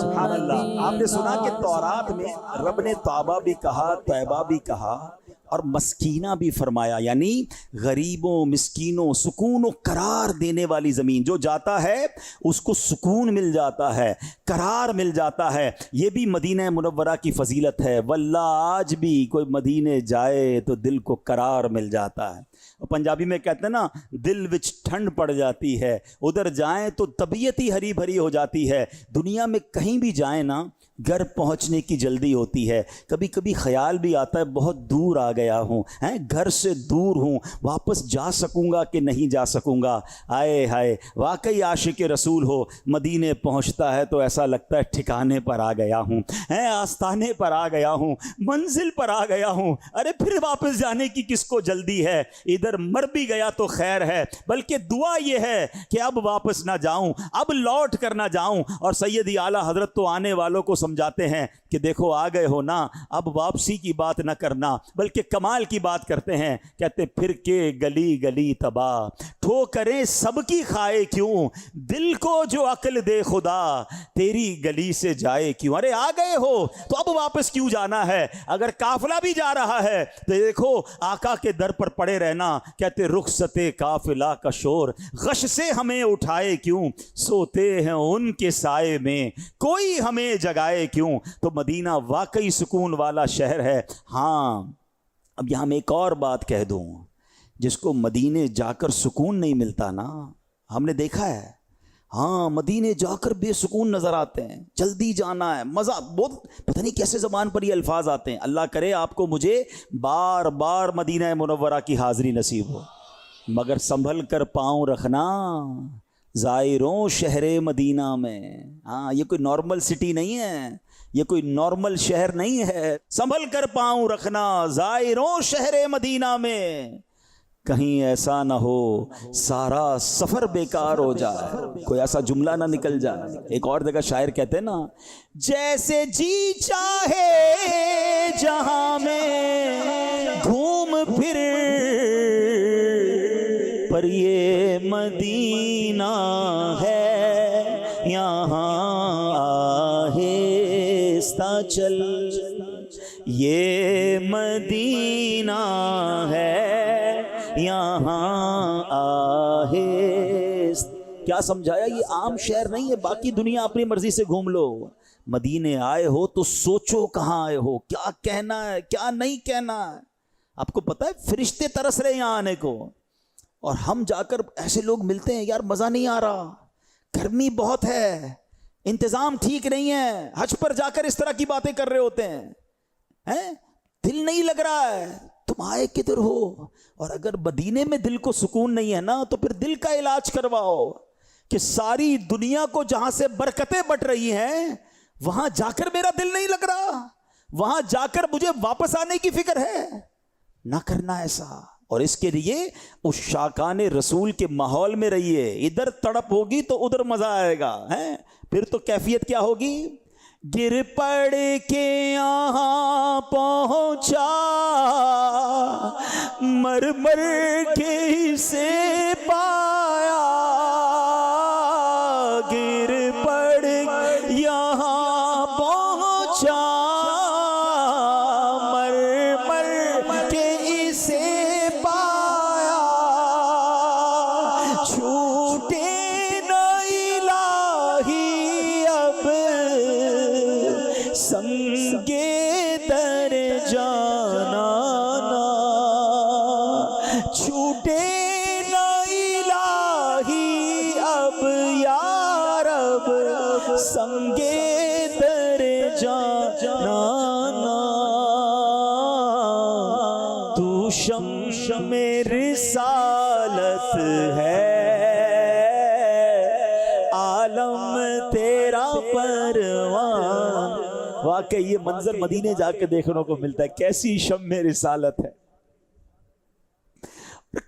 سبحان اللہ۔ آپ نے سنا کہ تورات میں رب نے توبہ بھی کہا، طیبہ بھی کہا، اور مسکینہ بھی فرمایا، یعنی غریبوں، مسکینوں، سکون و قرار دینے والی زمین۔ جو جاتا ہے اس کو سکون مل جاتا ہے، قرار مل جاتا ہے۔ یہ بھی مدینہ منورہ کی فضیلت ہے۔ واللہ آج بھی کوئی مدینے جائے تو دل کو قرار مل جاتا ہے۔ پنجابی میں کہتے ہیں نا، دل وچ ٹھنڈ پڑ جاتی ہے۔ ادھر جائیں تو طبیعت ہی ہری بھری ہو جاتی ہے۔ دنیا میں کہیں بھی جائیں نا، گھر پہنچنے کی جلدی ہوتی ہے۔ کبھی کبھی خیال بھی آتا ہے بہت دور آ گیا ہوں، گھر سے دور ہوں، واپس جا سکوں گا کہ نہیں جا سکوں گا۔ آئے ہائے، واقعی عاشق رسول ہو، مدینے پہنچتا ہے تو ایسا لگتا ہے ٹھکانے پر آ گیا ہوں، آستانے پر آ گیا ہوں، منزل پر آ گیا ہوں۔ ارے پھر واپس جانے کی کس کو جلدی ہے؟ ادھر مر بھی گیا تو خیر ہے، بلکہ دعا یہ ہے کہ اب واپس نہ جاؤں، اب لوٹ کر نہ جاؤں۔ اور سیدی اعلیٰ حضرت تو آنے والوں کو سمجھاتے ہیں کہ دیکھو آ گئے ہو نا، اب واپسی کی بات نہ کرنا، بلکہ کمال کی بات کرتے ہیں۔ کہتے پھر کے گلی گلی تباہ، ٹھوکریں سب کی کھائے کیوں، دل کو جو عقل دے خدا، تیری گلی سے جائے کیوں۔ ارے آ گئے ہو تو اب واپس کیوں جانا ہے؟ اگر قافلہ بھی جا رہا ہے تو دیکھو آقا کے در پر پڑے رہنا۔ کہتے رخصت قافلہ کا شور، غش سے ہمیں اٹھائے کیوں، سوتے ہیں ان کے سائے میں، کوئی ہمیں جگائے کیوں۔ تو مدینہ واقعی سکون والا شہر ہے۔ ہاں، اب یہاں میں ایک اور بات کہہ دوں، جس کو مدینے جا کر سکون نہیں ملتا نا، ہم نے دیکھا ہے، ہاں مدینے جا کر بے سکون نظر آتے ہیں، جلدی جانا ہے، مزہ بہت، پتہ نہیں کیسے زبان پر یہ الفاظ آتے ہیں۔ اللہ کرے آپ کو مجھے بار بار مدینہ منورہ کی حاضری نصیب ہو، مگر سنبھل کر پاؤں رکھنا، زائروں شہر مدینہ میں. ہاں یہ کوئی نارمل سٹی نہیں ہے, یہ کوئی نارمل شہر نہیں ہے. سنبھل کر پاؤں رکھنا زائروں شہر مدینہ میں, کہیں ایسا نہ ہو سارا سفر بیکار ہو جائے. کوئی ایسا جملہ نہ نکل جائے. ایک اور جگہ شاعر کہتے ہیں نا, جیسے جی چاہے جہاں میں گھوم پھر, پر یہ مدینہ ہے یہاں آہستہ چل. یہ مدینہ ہے یہاں آہستہ. کیا سمجھایا؟ یہ عام شہر نہیں ہے, باقی دنیا اپنی مرضی سے گھوم لو. مدینے آئے ہو تو سوچو کہاں آئے ہو, کیا کہنا ہے کیا نہیں کہنا ہے. آپ کو پتا ہے فرشتے ترس رہے ہیں یہاں آنے کو, اور ہم جا کر ایسے لوگ ملتے ہیں, یار مزہ نہیں آ رہا, گرمی بہت ہے, انتظام ٹھیک نہیں ہے. حج پر جا کر اس طرح کی باتیں کر رہے ہوتے ہیں, دل نہیں لگ رہا ہے. تم آئے کدھر ہو؟ اور اگر مدینے میں دل کو سکون نہیں ہے نا, تو پھر دل کا علاج کرواؤ کہ ساری دنیا کو جہاں سے برکتیں بٹ رہی ہیں وہاں جا کر میرا دل نہیں لگ رہا, وہاں جا کر مجھے واپس آنے کی فکر ہے. نہ کرنا ایسا. اور اس کے لیے اس شاکان رسول کے ماحول میں رہیے. ادھر تڑپ ہوگی تو ادھر مزہ آئے گا, پھر تو کیفیت کیا ہوگی؟ گر پڑ کے یہاں پہنچا مر مر کے سے پایا, گر پڑ یہاں پہنچا مر مر کے اسے پایا, چھوٹے نہ الہی اب سنگے در جانا نا, چھوٹے نہ الہی اب یا رب سنگے در جانا نا. تو شمع رسالت ہے, عالم تیرا پروان. واقعی یہ منظر مدینے جا کے دیکھنے کو ملتا ہے, کیسی شمع رسالت ہے,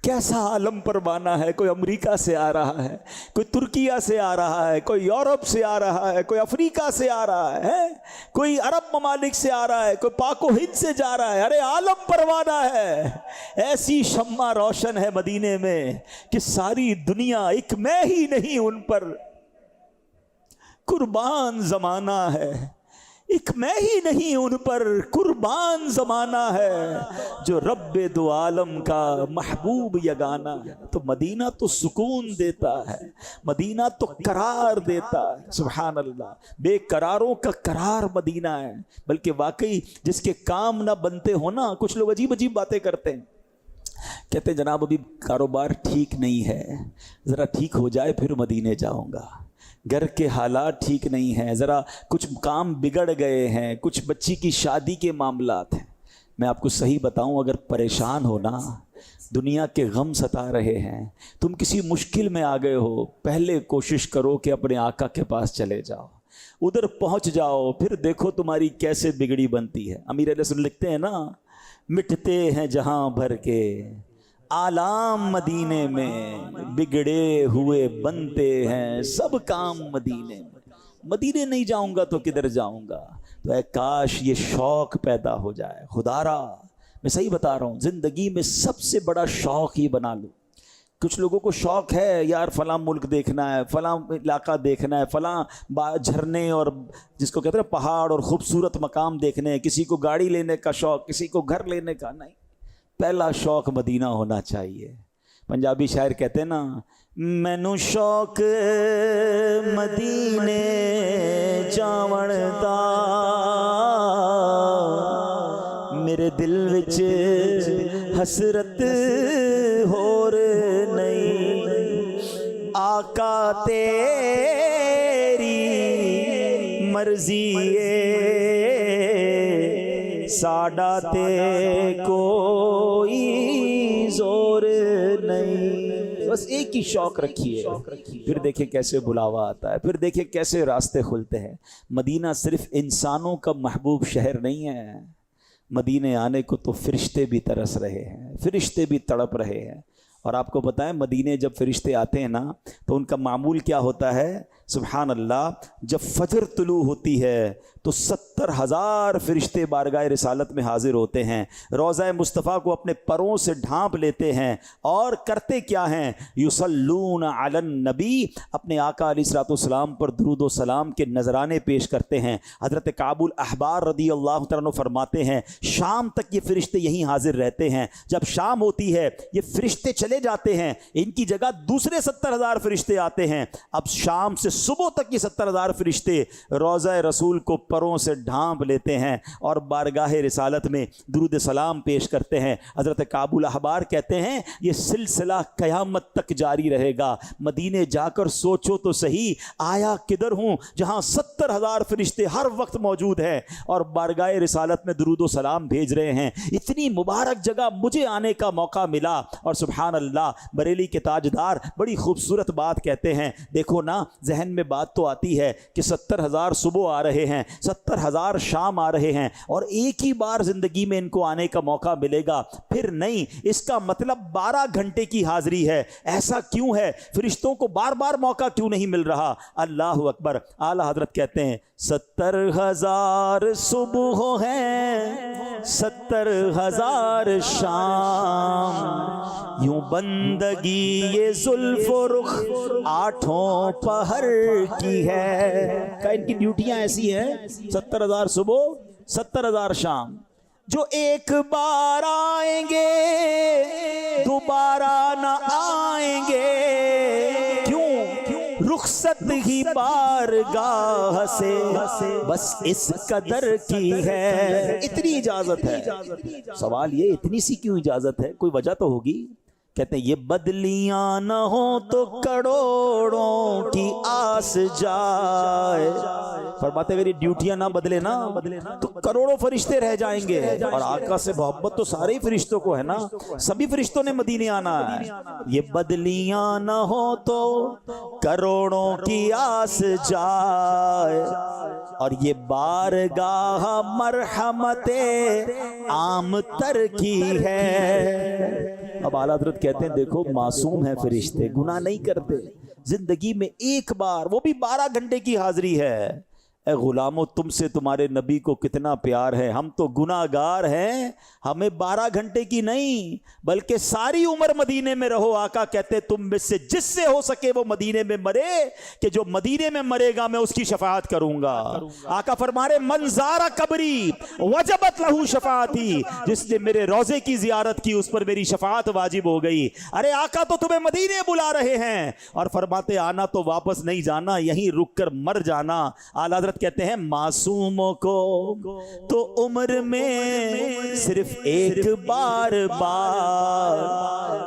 کیسا عالم پروانہ ہے. کوئی امریکہ سے آ رہا ہے, کوئی ترکیہ سے آ رہا ہے, کوئی یورپ سے آ رہا ہے, کوئی افریقہ سے آ رہا ہے, کوئی عرب ممالک سے آ رہا ہے, کوئی پاک و ہند سے جا رہا ہے. ارے عالم پروانہ ہے. ایسی شمع روشن ہے مدینے میں کہ ساری دنیا ایک میں ہی نہیں ان پر قربان زمانہ ہے, ایک میں ہی نہیں ان پر قربان زمانہ ہے, جو رب دو عالم کا محبوب یگانہ ہے. تو مدینہ تو سکون دیتا ہے, مدینہ تو قرار دیتا ہے. سبحان اللہ, بے قراروں کا قرار مدینہ ہے. بلکہ واقعی جس کے کام نہ بنتے ہو نا, کچھ لوگ عجیب عجیب باتیں کرتے ہیں, کہتے ہیں جناب ابھی کاروبار ٹھیک نہیں ہے, ذرا ٹھیک ہو جائے پھر مدینے جاؤں گا. گھر کے حالات ٹھیک نہیں ہیں, ذرا کچھ کام بگڑ گئے ہیں, کچھ بچی کی شادی کے معاملات ہیں. میں آپ کو صحیح بتاؤں, اگر پریشان ہو نا, دنیا کے غم ستا رہے ہیں, تم کسی مشکل میں آ گئے ہو, پہلے کوشش کرو کہ اپنے آقا کے پاس چلے جاؤ, ادھر پہنچ جاؤ, پھر دیکھو تمہاری کیسے بگڑی بنتی ہے. امیر علیہ السلام لکھتے ہیں نا, مٹتے ہیں جہاں بھر کے آلام مدینے میں, بگڑے ہوئے بنتے ہیں سب کام مدینے میں. مدینے نہیں جاؤں گا تو کدھر جاؤں گا؟ تو اے کاش یہ شوق پیدا ہو جائے. خدارا میں صحیح بتا رہا ہوں, زندگی میں سب سے بڑا شوق یہ بنا لو. کچھ لوگوں کو شوق ہے یار فلاں ملک دیکھنا ہے, فلاں علاقہ دیکھنا ہے, فلاں جھرنے اور جس کو کہتے ہیں پہاڑ اور خوبصورت مقام دیکھنے ہیں, کسی کو گاڑی لینے کا شوق, کسی کو گھر لینے کا. نہیں, پہلا شوق مدینہ ہونا چاہیے. پنجابی شاعر کہتے ہیں نا, مینوں شوق مدینے جاون دا, میرے دل وچ حسرت ہور نہیں, آقا تیری مرضی ساڈا تے کوئی زور نہیں. بس ایک کی شوق رکھیے، پھر دیکھیں کیسے بلاوا آتا ہے، پھر دیکھیں کیسے راستے کھلتے ہیں۔ مدینہ صرف انسانوں کا محبوب شہر نہیں ہے، مدینے آنے کو تو فرشتے بھی ترس رہے ہیں، فرشتے بھی تڑپ رہے ہیں۔ اور آپ کو پتہ ہے مدینے جب فرشتے آتے ہیں نا تو ان کا معمول کیا ہوتا ہے؟ سبحان اللہ، جب فجر طلوع ہوتی ہے تو 70,000 فرشتے بارگاہ رسالت میں حاضر ہوتے ہیں، روضہ مصطفیٰ کو اپنے پروں سے ڈھانپ لیتے ہیں اور کرتے کیا ہیں؟ یصلون علی النبی، اپنے آقا علیہ الصلوۃ والسلام پر درود و سلام کے نذرانے پیش کرتے ہیں۔ حضرت کعب الاحبار رضی اللہ تعالیٰ عنہ فرماتے ہیں شام تک یہ فرشتے یہیں حاضر رہتے ہیں، جب شام ہوتی ہے یہ فرشتے چلے جاتے ہیں، ان کی جگہ دوسرے 70,000 فرشتے آتے ہیں۔ اب شام سے صبح تک یہ 70,000 فرشتے روضہ رسول کو پروں سے ڈھانپ لیتے ہیں اور بارگاہ رسالت میں درود سلام پیش کرتے ہیں۔ حضرت کعب الاحبار کہتے ہیں یہ سلسلہ قیامت تک جاری رہے گا۔ مدینے جا کر سوچو تو صحیح، آیا کدھر ہوں جہاں 70,000 فرشتے ہر وقت موجود ہیں اور بارگاہ رسالت میں درود و سلام بھیج رہے ہیں۔ اتنی مبارک جگہ مجھے آنے کا موقع ملا۔ اور سبحان اللہ، بریلی کے تاجدار بڑی خوبصورت بات کہتے ہیں، دیکھو نا ذہن میں بات تو آتی ہے کہ 70,000 صبح آ رہے ہیں، 70,000 شام آ رہے ہیں اور ایک ہی بار زندگی میں ان کو آنے کا موقع ملے گا، پھر نہیں، اس کا مطلب 12 گھنٹے کی حاضری ہے۔ ایسا کیوں ہے؟ فرشتوں کو بار بار موقع کیوں نہیں مل رہا؟ اللہ اکبر۔ اعلیٰ حضرت کہتے ہیں 70,000 صبح ہیں، 70,000 شام، یوں بندگی یہ زلف و رخ 8 پہر کی ہے۔ کہ ان کی ڈیوٹیاں ایسی ہیں 70,000 صبح 70,000 شام، جو ایک بار آئیں گے دوبارہ نہ آئیں گے، کیوں؟ رخصت ہی بارگاہ سے بس اس قدر کی ہے۔ اتنی اجازت ہے۔ سوال یہ اتنی سی کیوں اجازت ہے؟ کوئی وجہ تو ہوگی۔ کہتے ہیں یہ بدلیاں نہ ہو تو کروڑوں کی آس جائے، فرماتے میری ڈیوٹیاں نہ بدلے نا تو کروڑوں فرشتے رہ جائیں گے۔ اور آقا سے محبت تو سارے ہی فرشتوں کو ہے نا، سبھی فرشتوں نے مدینے آنا ہے۔ یہ بدلیاں نہ ہو تو کروڑوں کی آس جائے، اور یہ بارگاہ مرحمت عام تر کی ہے۔ اب اعلیٰ حضرت کہتے ہیں دیکھو معصوم ہیں فرشتے، گناہ نہیں کرتے، زندگی میں ایک بار، وہ بھی 12 گھنٹے کی حاضری ہے۔ اے غلامو، تم سے تمہارے نبی کو کتنا پیار ہے، ہم تو گناہ گار ہیں، ہمیں 12 گھنٹے کی نہیں بلکہ ساری عمر مدینے میں رہو۔ آقا کہتے تم میں سے جس سے ہو سکے وہ مدینے میں مرے، کہ جو مدینے میں مرے گا میں اس کی شفاعت کروں گا۔ آقا فرما رہے من زارا قبری وجبت لہو شفاعتی، جس نے میرے روضے کی زیارت کی اس پر میری شفاعت واجب ہو گئی۔ ارے آقا تو تمہیں مدینے بلا رہے ہیں، اور فرماتے آنا تو واپس نہیں جانا، یہیں رک کر مر جانا۔ اعلیٰ حضرت کہتے ہیں معصوموں کو تو عمر میں صرف ایک بار،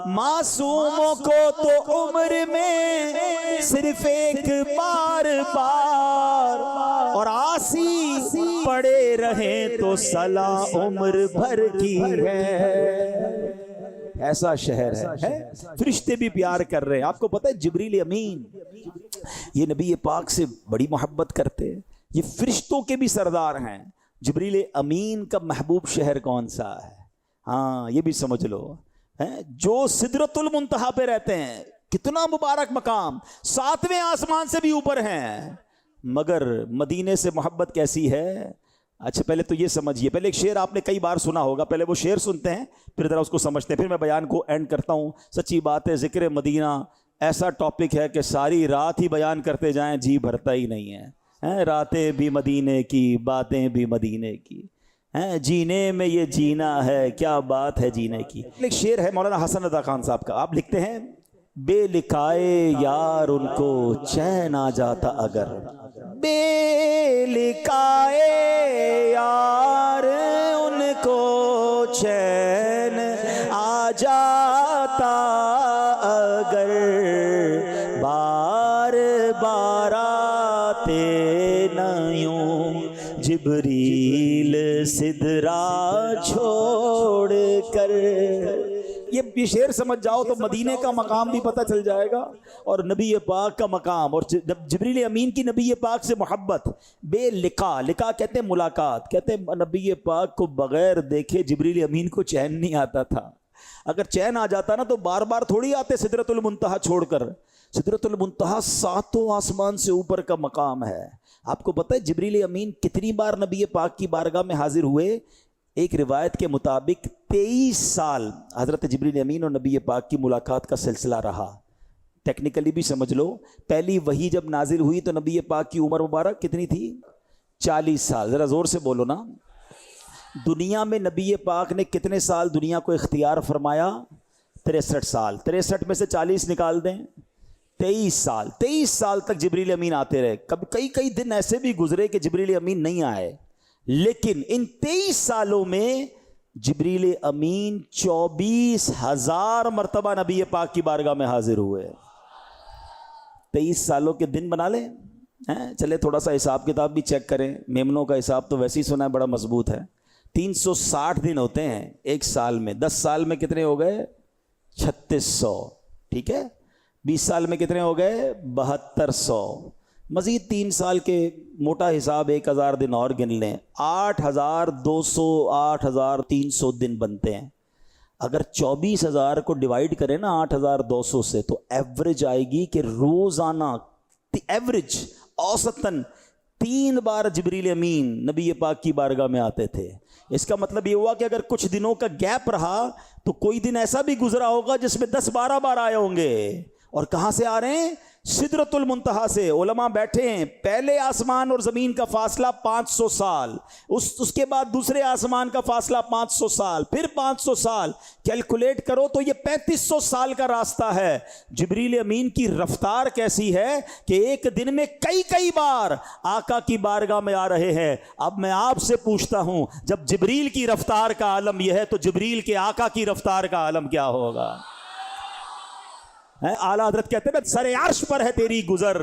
معصوموں کو تو عمر میں صرف ایک بار، اور عاصی پڑے رہیں تو صلاح عمر بھر کی ہے۔ ایسا شہر ہے، فرشتے بھی پیار کر رہے ہیں۔ آپ کو پتہ ہے جبریل امین یہ نبی پاک سے بڑی محبت کرتے ہیں، یہ فرشتوں کے بھی سردار ہیں۔ جبریل امین کا محبوب شہر کون سا ہے؟ ہاں یہ بھی سمجھ لو، جو سدرۃ المنتہا پہ رہتے ہیں، کتنا مبارک مقام، 7ویں آسمان سے بھی اوپر ہیں، مگر مدینے سے محبت کیسی ہے؟ اچھا پہلے تو یہ سمجھیے، پہلے ایک شعر آپ نے کئی بار سنا ہوگا، پہلے وہ شعر سنتے ہیں پھر ذرا اس کو سمجھتے ہیں، پھر میں بیان کو اینڈ کرتا ہوں۔ سچی بات ہے ذکر مدینہ ایسا ٹاپک ہے کہ ساری رات ہی بیان کرتے جائیں جی بھرتا ہی نہیں ہے، راتیں بھی مدینے کی، باتیں بھی مدینے کی، جینے میں یہ جینا ہے، کیا بات ہے جینے کی۔ ایک شعر ہے مولانا حسن رضا خان صاحب کا، آپ لکھتے ہیں بے لکھائے یار ان کو چین آ جاتا اگر، بے لکھائے یار ان کو چین آ جاتا اگر، بار بار آتے نہ یوں جبریل سدرا چھوڑ کر۔ یہ یہ شعر سمجھ جاؤ تو مدینے کا مقام بھی پتہ چل جائے گا اور نبی پاک کا مقام، اور جبریل امین کی نبی پاک سے محبت بے لقا، لقا کہتے ہیں ملاقات، کہتے ہیں نبی پاک کو بغیر دیکھے جبریل امین کو چین نہیں آتا تھا، اگر چین آ جاتا نا تو بار بار تھوڑی آتے سدرۃ المنتہا چھوڑ کر، سدرۃ المنتہا 7 آسمان سے اوپر کا مقام ہے۔ آپ کو پتہ ہے جبریل امین کتنی بار نبی پاک کی بارگاہ میں حاضر ہوئے؟ ایک روایت کے مطابق 23 سال حضرت جبریل امین اور نبی پاک کی ملاقات کا سلسلہ رہا۔ ٹیکنیکلی بھی سمجھ لو، پہلی وحی جب نازل ہوئی تو نبی پاک کی عمر مبارک کتنی تھی؟ 40 سال۔ ذرا زور سے بولو نا۔ دنیا میں نبی پاک نے کتنے سال دنیا کو اختیار فرمایا؟ 63 سال۔ 63 میں سے 40 نکال دیں، 23 سال۔ 23 سال تک جبریل امین آتے رہے۔ کئی دن ایسے بھی گزرے کہ جبریل امین نہیں آئے، لیکن ان 23 سالوں میں جبریل امین 24,000 مرتبہ نبی پاک کی بارگاہ میں حاضر ہوئے۔ 23 سالوں کے دن بنا لیں۔ چلے تھوڑا سا حساب کتاب بھی چیک کریں، میمنوں کا حساب تو ویسے ہی سنا ہے بڑا مضبوط ہے۔ 360 دن ہوتے ہیں ایک سال میں۔ 10 سال میں کتنے ہو گئے؟ 3600، ٹھیک ہے۔ 20 سال میں کتنے ہو گئے؟ 7200۔ مزید 3 سال کے موٹا حساب 1000 دن اور گن لیں، 8200 8300 دن بنتے ہیں۔ اگر 24,000 کو ڈیوائیڈ کریں نا 8200 سے تو ایوریج آئے گی کہ روزانہ ایوریج اوسطاً 3 بار جبریل امین نبی پاک کی بارگاہ میں آتے تھے۔ اس کا مطلب یہ ہوا کہ اگر کچھ دنوں کا گیپ رہا تو کوئی دن ایسا بھی گزرا ہوگا جس میں 10-12 بار آئے ہوں گے۔ اور کہاں سے آ رہے ہیں؟ سدرۃ المنتہا سے۔ علماء بیٹھے ہیں، پہلے آسمان اور زمین کا فاصلہ 500 سال، اس کے بعد دوسرے آسمان کا فاصلہ 500 سال، پھر 500 سال، کیلکولیٹ کرو تو یہ 3500 سال کا راستہ ہے۔ جبریل امین کی رفتار کیسی ہے کہ ایک دن میں کئی بار آقا کی بارگاہ میں آ رہے ہیں۔ اب میں آپ سے پوچھتا ہوں، جب جبریل کی رفتار کا عالم یہ ہے تو جبریل کے آقا کی رفتار کا عالم کیا ہوگا؟ اعلیٰ حضرت کہتے ہیں سر عرش پر ہے تیری گزر،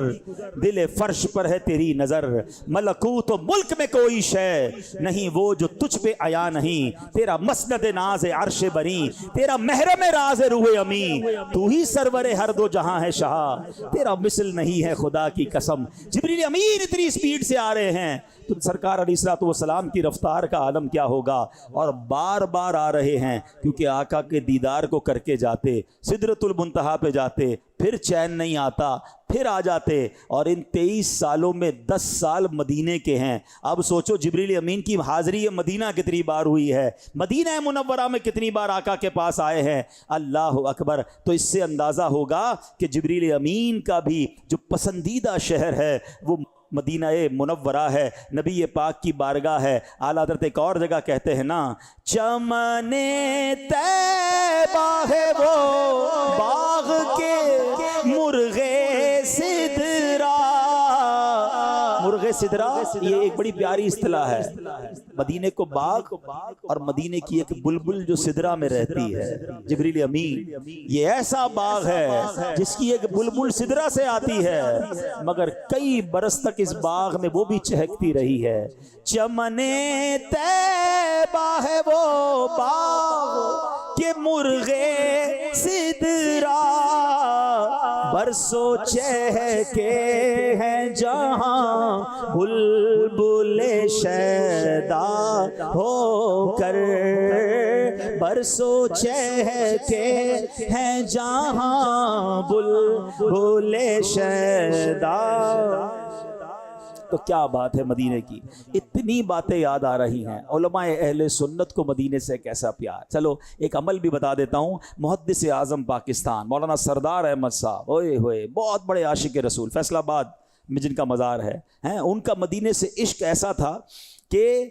دل فرش پر ہے تیری نظر، ملکوت و ملک میں کوئی شے نہیں وہ جو تجھ پہ عیا نہیں، تیرا مسند ناز عرش بری، تیرا محرم راز روح امی، تو ہی سرور ہر دو جہاں ہے شاہ، تیرا مثل نہیں ہے خدا کی قسم۔ جبریل امین اتنی سپیڈ سے آ رہے ہیں تو سرکار علیہ الصلوۃ والسلام کی رفتار کا عالم کیا ہوگا؟ اور بار بار آ رہے ہیں کیونکہ آقا کے دیدار کو کر کے جاتے، سدرۃ المنتہا پہ جاتے، پھر چین نہیں آتا، پھر آ جاتے۔ اور ان 23 سالوں میں 10 سال مدینے کے ہیں۔ اب سوچو جبریل امین کی حاضری مدینہ کتنی بار ہوئی ہے، مدینہ منورہ میں کتنی بار آقا کے پاس آئے ہیں۔ اللہ اکبر۔ تو اس سے اندازہ ہوگا کہ جبریل امین کا بھی جو پسندیدہ شہر ہے وہ مدینہ منورہ ہے، نبی پاک کی بارگاہ ہے۔ اعلیٰ حضرت ایک اور جگہ کہتے ہیں نا، چمن طیبہ ہے وہ باغ کے مرغ سدرا۔ مرغ سدرا یہ ایک بڑی پیاری اصطلاح ہے۔ مدینے کو باغ اور مدینے کی ایک بلبل جو سدرا میں رہتی ہے، جبریل امین یہ ایسا باغ ہے جس کی ایک بلبل سدرا سے آتی ہے، مگر کئی برس تک اس باغ میں وہ بھی چہکتی رہی ہے۔ چمن طیبہ ہے وہ باغ کے مرغ سدرا، برسوں چہکے ہیں جہاں بلبل شیدا ہو کر، برسوں چہکے ہیں جہاں بلبل شیدا۔ تو کیا بات ہے مدینے کی، اتنی باتیں یاد آ رہی ہیں۔ علماء اہل سنت کو مدینے سے کیسا پیار۔ چلو ایک عمل بھی بتا دیتا ہوں۔ محدث اعظم پاکستان مولانا سردار احمد صاحب، اوئے ہوئے، بہت بڑے عاشق رسول، فیصل آباد میں جن کا مزار ہے، ان کا مدینے سے عشق ایسا تھا کہ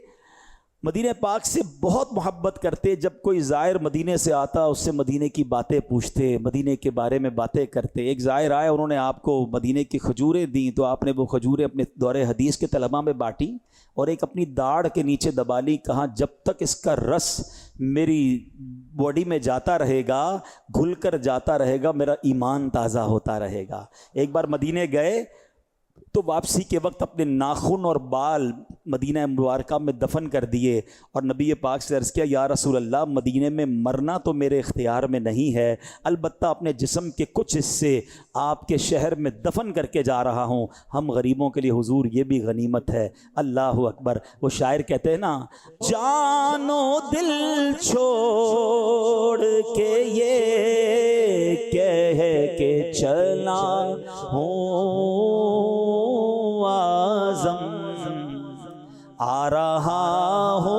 مدینہ پاک سے بہت محبت کرتے۔ جب کوئی زائر مدینے سے آتا اس سے مدینے کی باتیں پوچھتے، مدینے کے بارے میں باتیں کرتے۔ ایک زائر آئے، انہوں نے آپ کو مدینے کی کھجوریں دیں تو آپ نے وہ کھجوریں اپنے دور حدیث کے طلباء میں بانٹی اور ایک اپنی داڑھ کے نیچے دبا لی۔ کہا جب تک اس کا رس میری باڈی میں جاتا رہے گا، گھل کر جاتا رہے گا، میرا ایمان تازہ ہوتا رہے گا۔ ایک بار مدینے گئے، تو واپسی کے وقت اپنے ناخن اور بال مدینہ مبارکہ میں دفن کر دیے اور نبی پاک سے عرض کیا یا رسول اللہ مدینہ میں مرنا تو میرے اختیار میں نہیں ہے، البتہ اپنے جسم کے کچھ حصے آپ کے شہر میں دفن کر کے جا رہا ہوں، ہم غریبوں کے لیے حضور یہ بھی غنیمت ہے۔ اللہ اکبر۔ وہ شاعر کہتے ہیں نا، جان و دل چھوڑ کے یہ کہہ کے چلا ہوں آزم، آ رہا ہو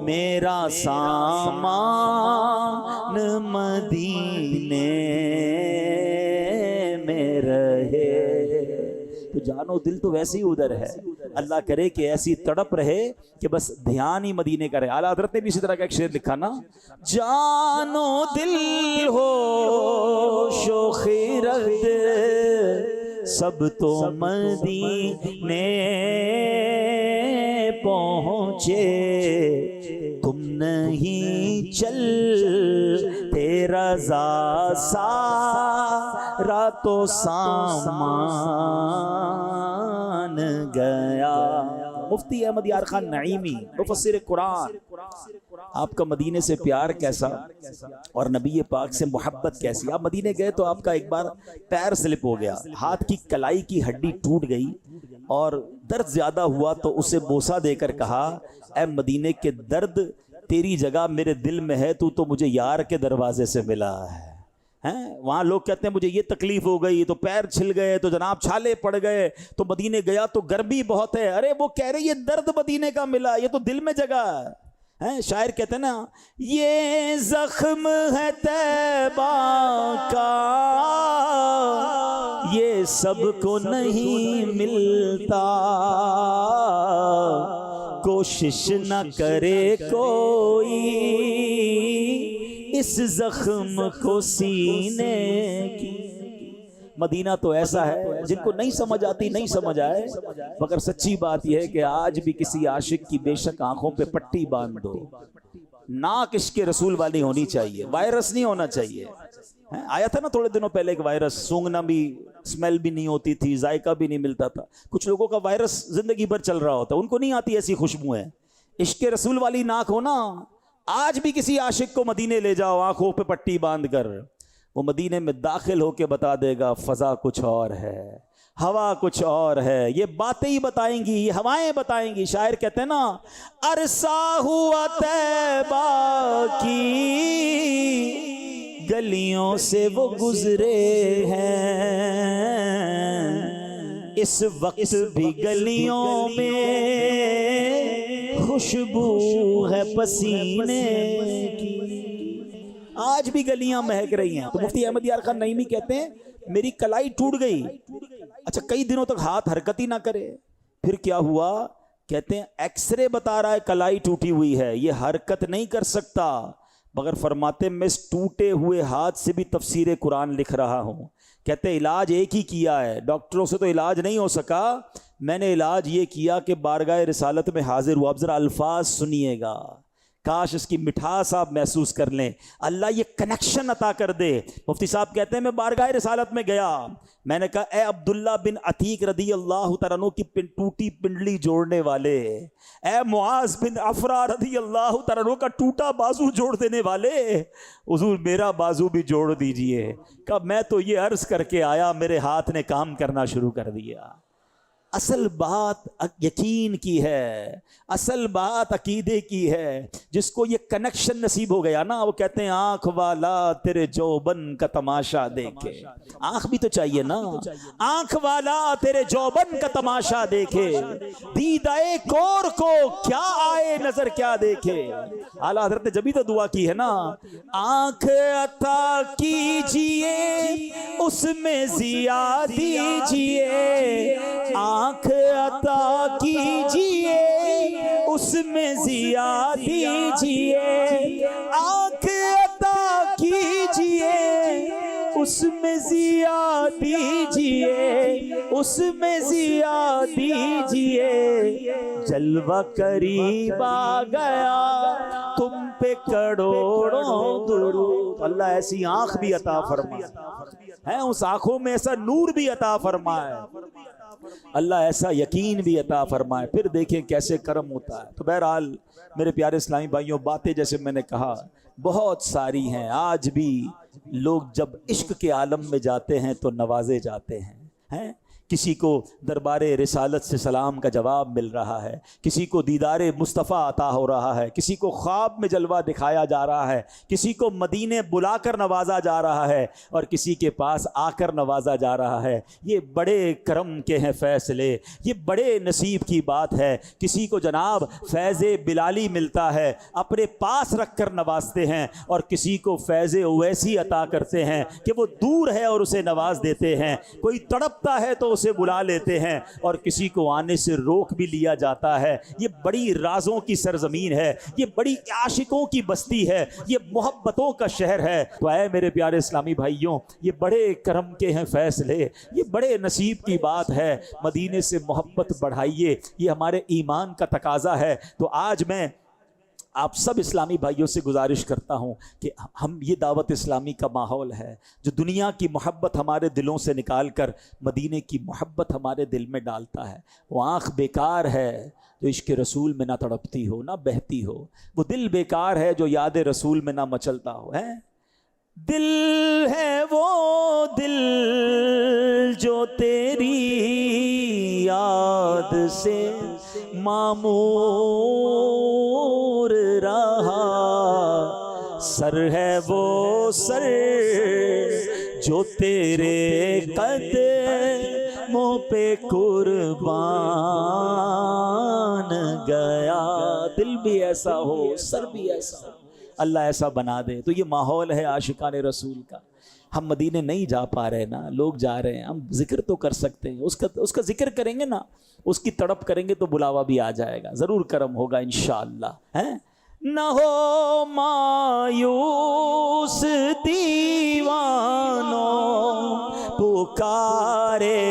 میرا سامان مدینے میں رہے۔ تو جانو دل تو ویسے ہی ادھر ہے، اللہ کرے کہ ایسی تڑپ رہے کہ بس دھیان ہی مدینے کا رہے۔ اعلیٰ حضرت نے بھی اسی طرح کا ایک شعر لکھا نا، جانو دل ہو شوخی رخت سب تو مدینے پہنچے، تم نہیں چل تیرا سارا تو سامان گیا۔ مفتی احمد یار خان نعیمی مفسر قرآن، آپ کا مدینے سے پیار کیسا اور نبی پاک سے محبت کیسی۔ آپ مدینے گئے تو آپ کا ایک بار پیر سلپ ہو گیا، ہاتھ کی کلائی کی ہڈی ٹوٹ گئی اور درد زیادہ ہوا تو اسے بوسہ دے کر کہا، اے مدینے کے درد تیری جگہ میرے دل میں ہے، تو مجھے یار کے دروازے سے ملا ہے۔ وہاں لوگ کہتے ہیں مجھے یہ تکلیف ہو گئی تو پیر چھل گئے تو جناب چھالے پڑ گئے تو مدینے گیا تو گرمی بہت ہے۔ ارے وہ کہہ رہے یہ درد مدینے کا ملا، یہ تو دل میں جگہ ہے۔ شاعر کہتے ہیں نا، یہ زخم ہے طیبہ کا یہ سب کو نہیں ملتا، کوشش نہ کرے کوئی اس زخم کو سینے کی۔ مدینہ تو ایسا ہے جن کو نہیں سمجھ آتی نہیں سمجھ آئے، مگر سچی بات یہ ہے کہ آج بھی کسی عاشق کی بے شک آنکھوں پہ پٹی باندھ دو، ناک عشق رسول والی ہونی چاہیے، وائرس نہیں ہونا چاہیے۔ آیا تھا نا تھوڑے دنوں پہلے ایک وائرس، سونگنا بھی اسمیل بھی نہیں ہوتی تھی، ذائقہ بھی نہیں ملتا تھا۔ کچھ لوگوں کا وائرس زندگی بھر چل رہا ہوتا، ان کو نہیں آتی ایسی خوشبو ہے۔ عشق رسول والی ناک ہو نا، آج بھی کسی عاشق کو مدینے لے جاؤ آنکھوں پہ پٹی باندھ کر، وہ مدینے میں داخل ہو کے بتا دے گا فضا کچھ اور ہے، ہوا کچھ اور ہے۔ یہ باتیں ہی بتائیں گی، یہ ہوائیں بتائیں گی۔ شاعر کہتے ہیں نا، عرصہ ہوا طیبہ کی گلیوں سے وہ گزرے ہیں، اس وقت بھی گلیوں میں خوشبو ہے پسینے کی۔ آج بھی گلیاں مہک رہی ہیں۔ تو مفتی احمد یار خان نعیمی کہتے ہیں میری کلائی ٹوٹ گئی، اچھا کئی دنوں تک ہاتھ حرکت ہی نہ کرے، پھر کیا ہوا؟ کہتے ہیں ایکس رے بتا رہا ہے کلائی ٹوٹی ہوئی ہے، یہ حرکت نہیں کر سکتا، مگر فرماتے میں اس ٹوٹے ہوئے ہاتھ سے بھی تفسیر قرآن لکھ رہا ہوں۔ کہتے علاج ایک ہی کیا ہے، ڈاکٹروں سے تو علاج نہیں ہو سکا، میں نے علاج یہ کیا کہ بارگاہ رسالت میں حاضر ہوا۔ اب ذرا الفاظ سنیے گا، کاش اس کی مٹھاس آپ محسوس کر لیں، اللہ یہ کنیکشن عطا کر دے۔ مفتی صاحب کہتے ہیں میں بارگاہ رسالت میں گیا، میں نے کہا اے عبداللہ بن عتیق رضی اللہ تعالیٰ عنہ کی ٹوٹی پنڈلی جوڑنے والے، اے معاذ بن عفرا رضی اللہ تعالیٰ عنہ کا ٹوٹا بازو جوڑ دینے والے، حضور میرا بازو بھی جوڑ دیجئے۔ کہ میں تو یہ عرض کر کے آیا، میرے ہاتھ نے کام کرنا شروع کر دیا۔ اصل بات یقین کی ہے، اصل بات عقیدے کی ہے۔ جس کو یہ کنیکشن نصیب ہو گیا نا، وہ کہتے ہیں آنکھ والا تیرے جوبن کا تماشا دیکھے۔ آنکھ بھی تو چاہیے نا، آنکھ والا تیرے جوبن کا تماشا دیکھے، دیدائے کور کو کیا آئے نظر کیا دیکھے۔ اعلیٰ حضرت نے جبھی تو دعا کی ہے نا، آنکھ عطا کیجئے اس میں ضیا دیجئے، آنکھ عطا کیجئے اس میں ضیا دیجئے، آنکھ عطا کیجئے اس میں ضیا دیجئے، اس میں ضیا دیجئے، جلوہ قریب آ گیا تم پہ کروڑوں درود۔ اللہ ایسی آنکھ بھی عطا فرما۔ ہیں، اس آنکھوں میں ایسا نور بھی عطا فرمائے، اللہ ایسا یقین بھی عطا فرمائے، پھر دیکھیں کیسے کرم ہوتا ہے۔ تو بہرحال میرے پیارے اسلامی بھائیوں، باتیں جیسے میں نے کہا بہت ساری ہیں۔ آج بھی لوگ جب عشق کے عالم میں جاتے ہیں تو نوازے جاتے ہیں۔ کسی کو دربار رسالت سے سلام کا جواب مل رہا ہے، کسی کو دیدار مصطفیٰ عطا ہو رہا ہے، کسی کو خواب میں جلوہ دکھایا جا رہا ہے، کسی کو مدینے بلا کر نوازا جا رہا ہے، اور کسی کے پاس آ کر نوازا جا رہا ہے۔ یہ بڑے کرم کے ہیں فیصلے، یہ بڑے نصیب کی بات ہے۔ کسی کو جناب فیض بلالی ملتا ہے، اپنے پاس رکھ کر نوازتے ہیں، اور کسی کو فیض اویسی عطا کرتے ہیں کہ وہ دور ہے اور اسے نواز دیتے ہیں۔ کوئی تڑپتا ہے تو اسے بلا لیتے ہیں، اور کسی کو آنے سے روک بھی لیا جاتا ہے۔ یہ بڑی رازوں کی سرزمین ہے، یہ بڑی عاشقوں کی بستی ہے، یہ محبتوں کا شہر ہے۔ تو اے میرے پیارے اسلامی بھائیوں، یہ بڑے کرم کے ہیں فیصلے، یہ بڑے نصیب کی بات ہے۔ مدینے سے محبت بڑھائیے، یہ ہمارے ایمان کا تقاضا ہے۔ تو آج میں آپ سب اسلامی بھائیوں سے گزارش کرتا ہوں کہ ہم، یہ دعوت اسلامی کا ماحول ہے جو دنیا کی محبت ہمارے دلوں سے نکال کر مدینے کی محبت ہمارے دل میں ڈالتا ہے۔ وہ آنکھ بیکار ہے جو عشق رسول میں نہ تڑپتی ہو، نہ بہتی ہو۔ وہ دل بیکار ہے جو یاد رسول میں نہ مچلتا ہو۔ دل ہے وہ دل جو تیری یاد سے معمور رہا، سر ہے وہ سر جو تیرے قدموں پہ قربان گیا۔ دل بھی ایسا ہو، سر بھی ایسا ہو، اللہ ایسا بنا دے۔ تو یہ ماحول ہے عاشقان رسول کا۔ ہم مدینے نہیں جا پا رہے نا، لوگ جا رہے ہیں، ہم ذکر تو کر سکتے ہیں، اس کا ذکر کریں گے نا، اس کی تڑپ کریں گے تو بلاوا بھی آ جائے گا، ضرور کرم ہوگا انشاءاللہ۔ نہ ہو مایوس دیوانوں، پکارے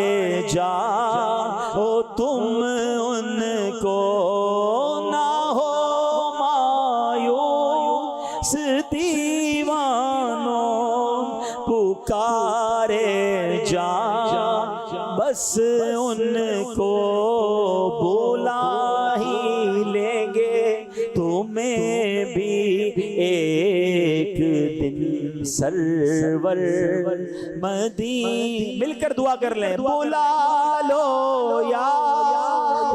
جاؤ تم ان کو، نہ ہو مایوس دیوانوں، پکارے جاؤ بس ان کو، بلا ہی لیں گے تمہیں بھی ایک دن سرور مدینہ۔ مل کر دعا کر لیں، بلا لو یا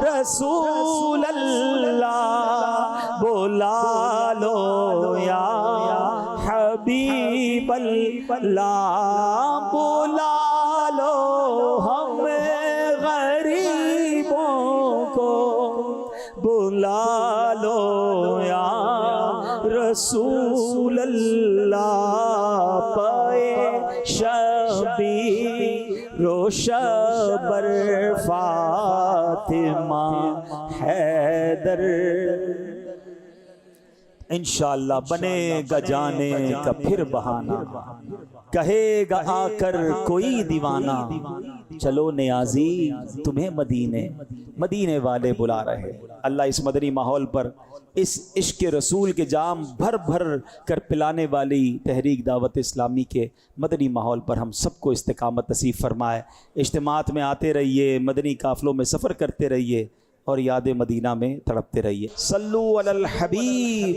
رسول اللہ، بلا لو یا حبیب اللہ، بلا لو ہم غریبوں کو، بلا لو یا رسول اللہ، پائے شبیر و شبر فاطمہ حیدر۔ انشاءاللہ بنے گا جانے کا پھر بہانہ، کہے گا آ کر کوئی دیوانہ، چلو نیازی تمہیں مدینے والے بلا رہے۔ اللہ اس مدنی ماحول پر اس عشق رسول کے جام بھر بھر کر پلانے والی تحریک دعوت اسلامی کے مدنی ماحول پر ہم سب کو استقامت نصیب فرمائے۔ اجتماعات میں آتے رہیے، مدنی قافلوں میں سفر کرتے رہیے، اور یاد مدینہ میں تڑپتے رہیے۔ صلو علی الحبیب۔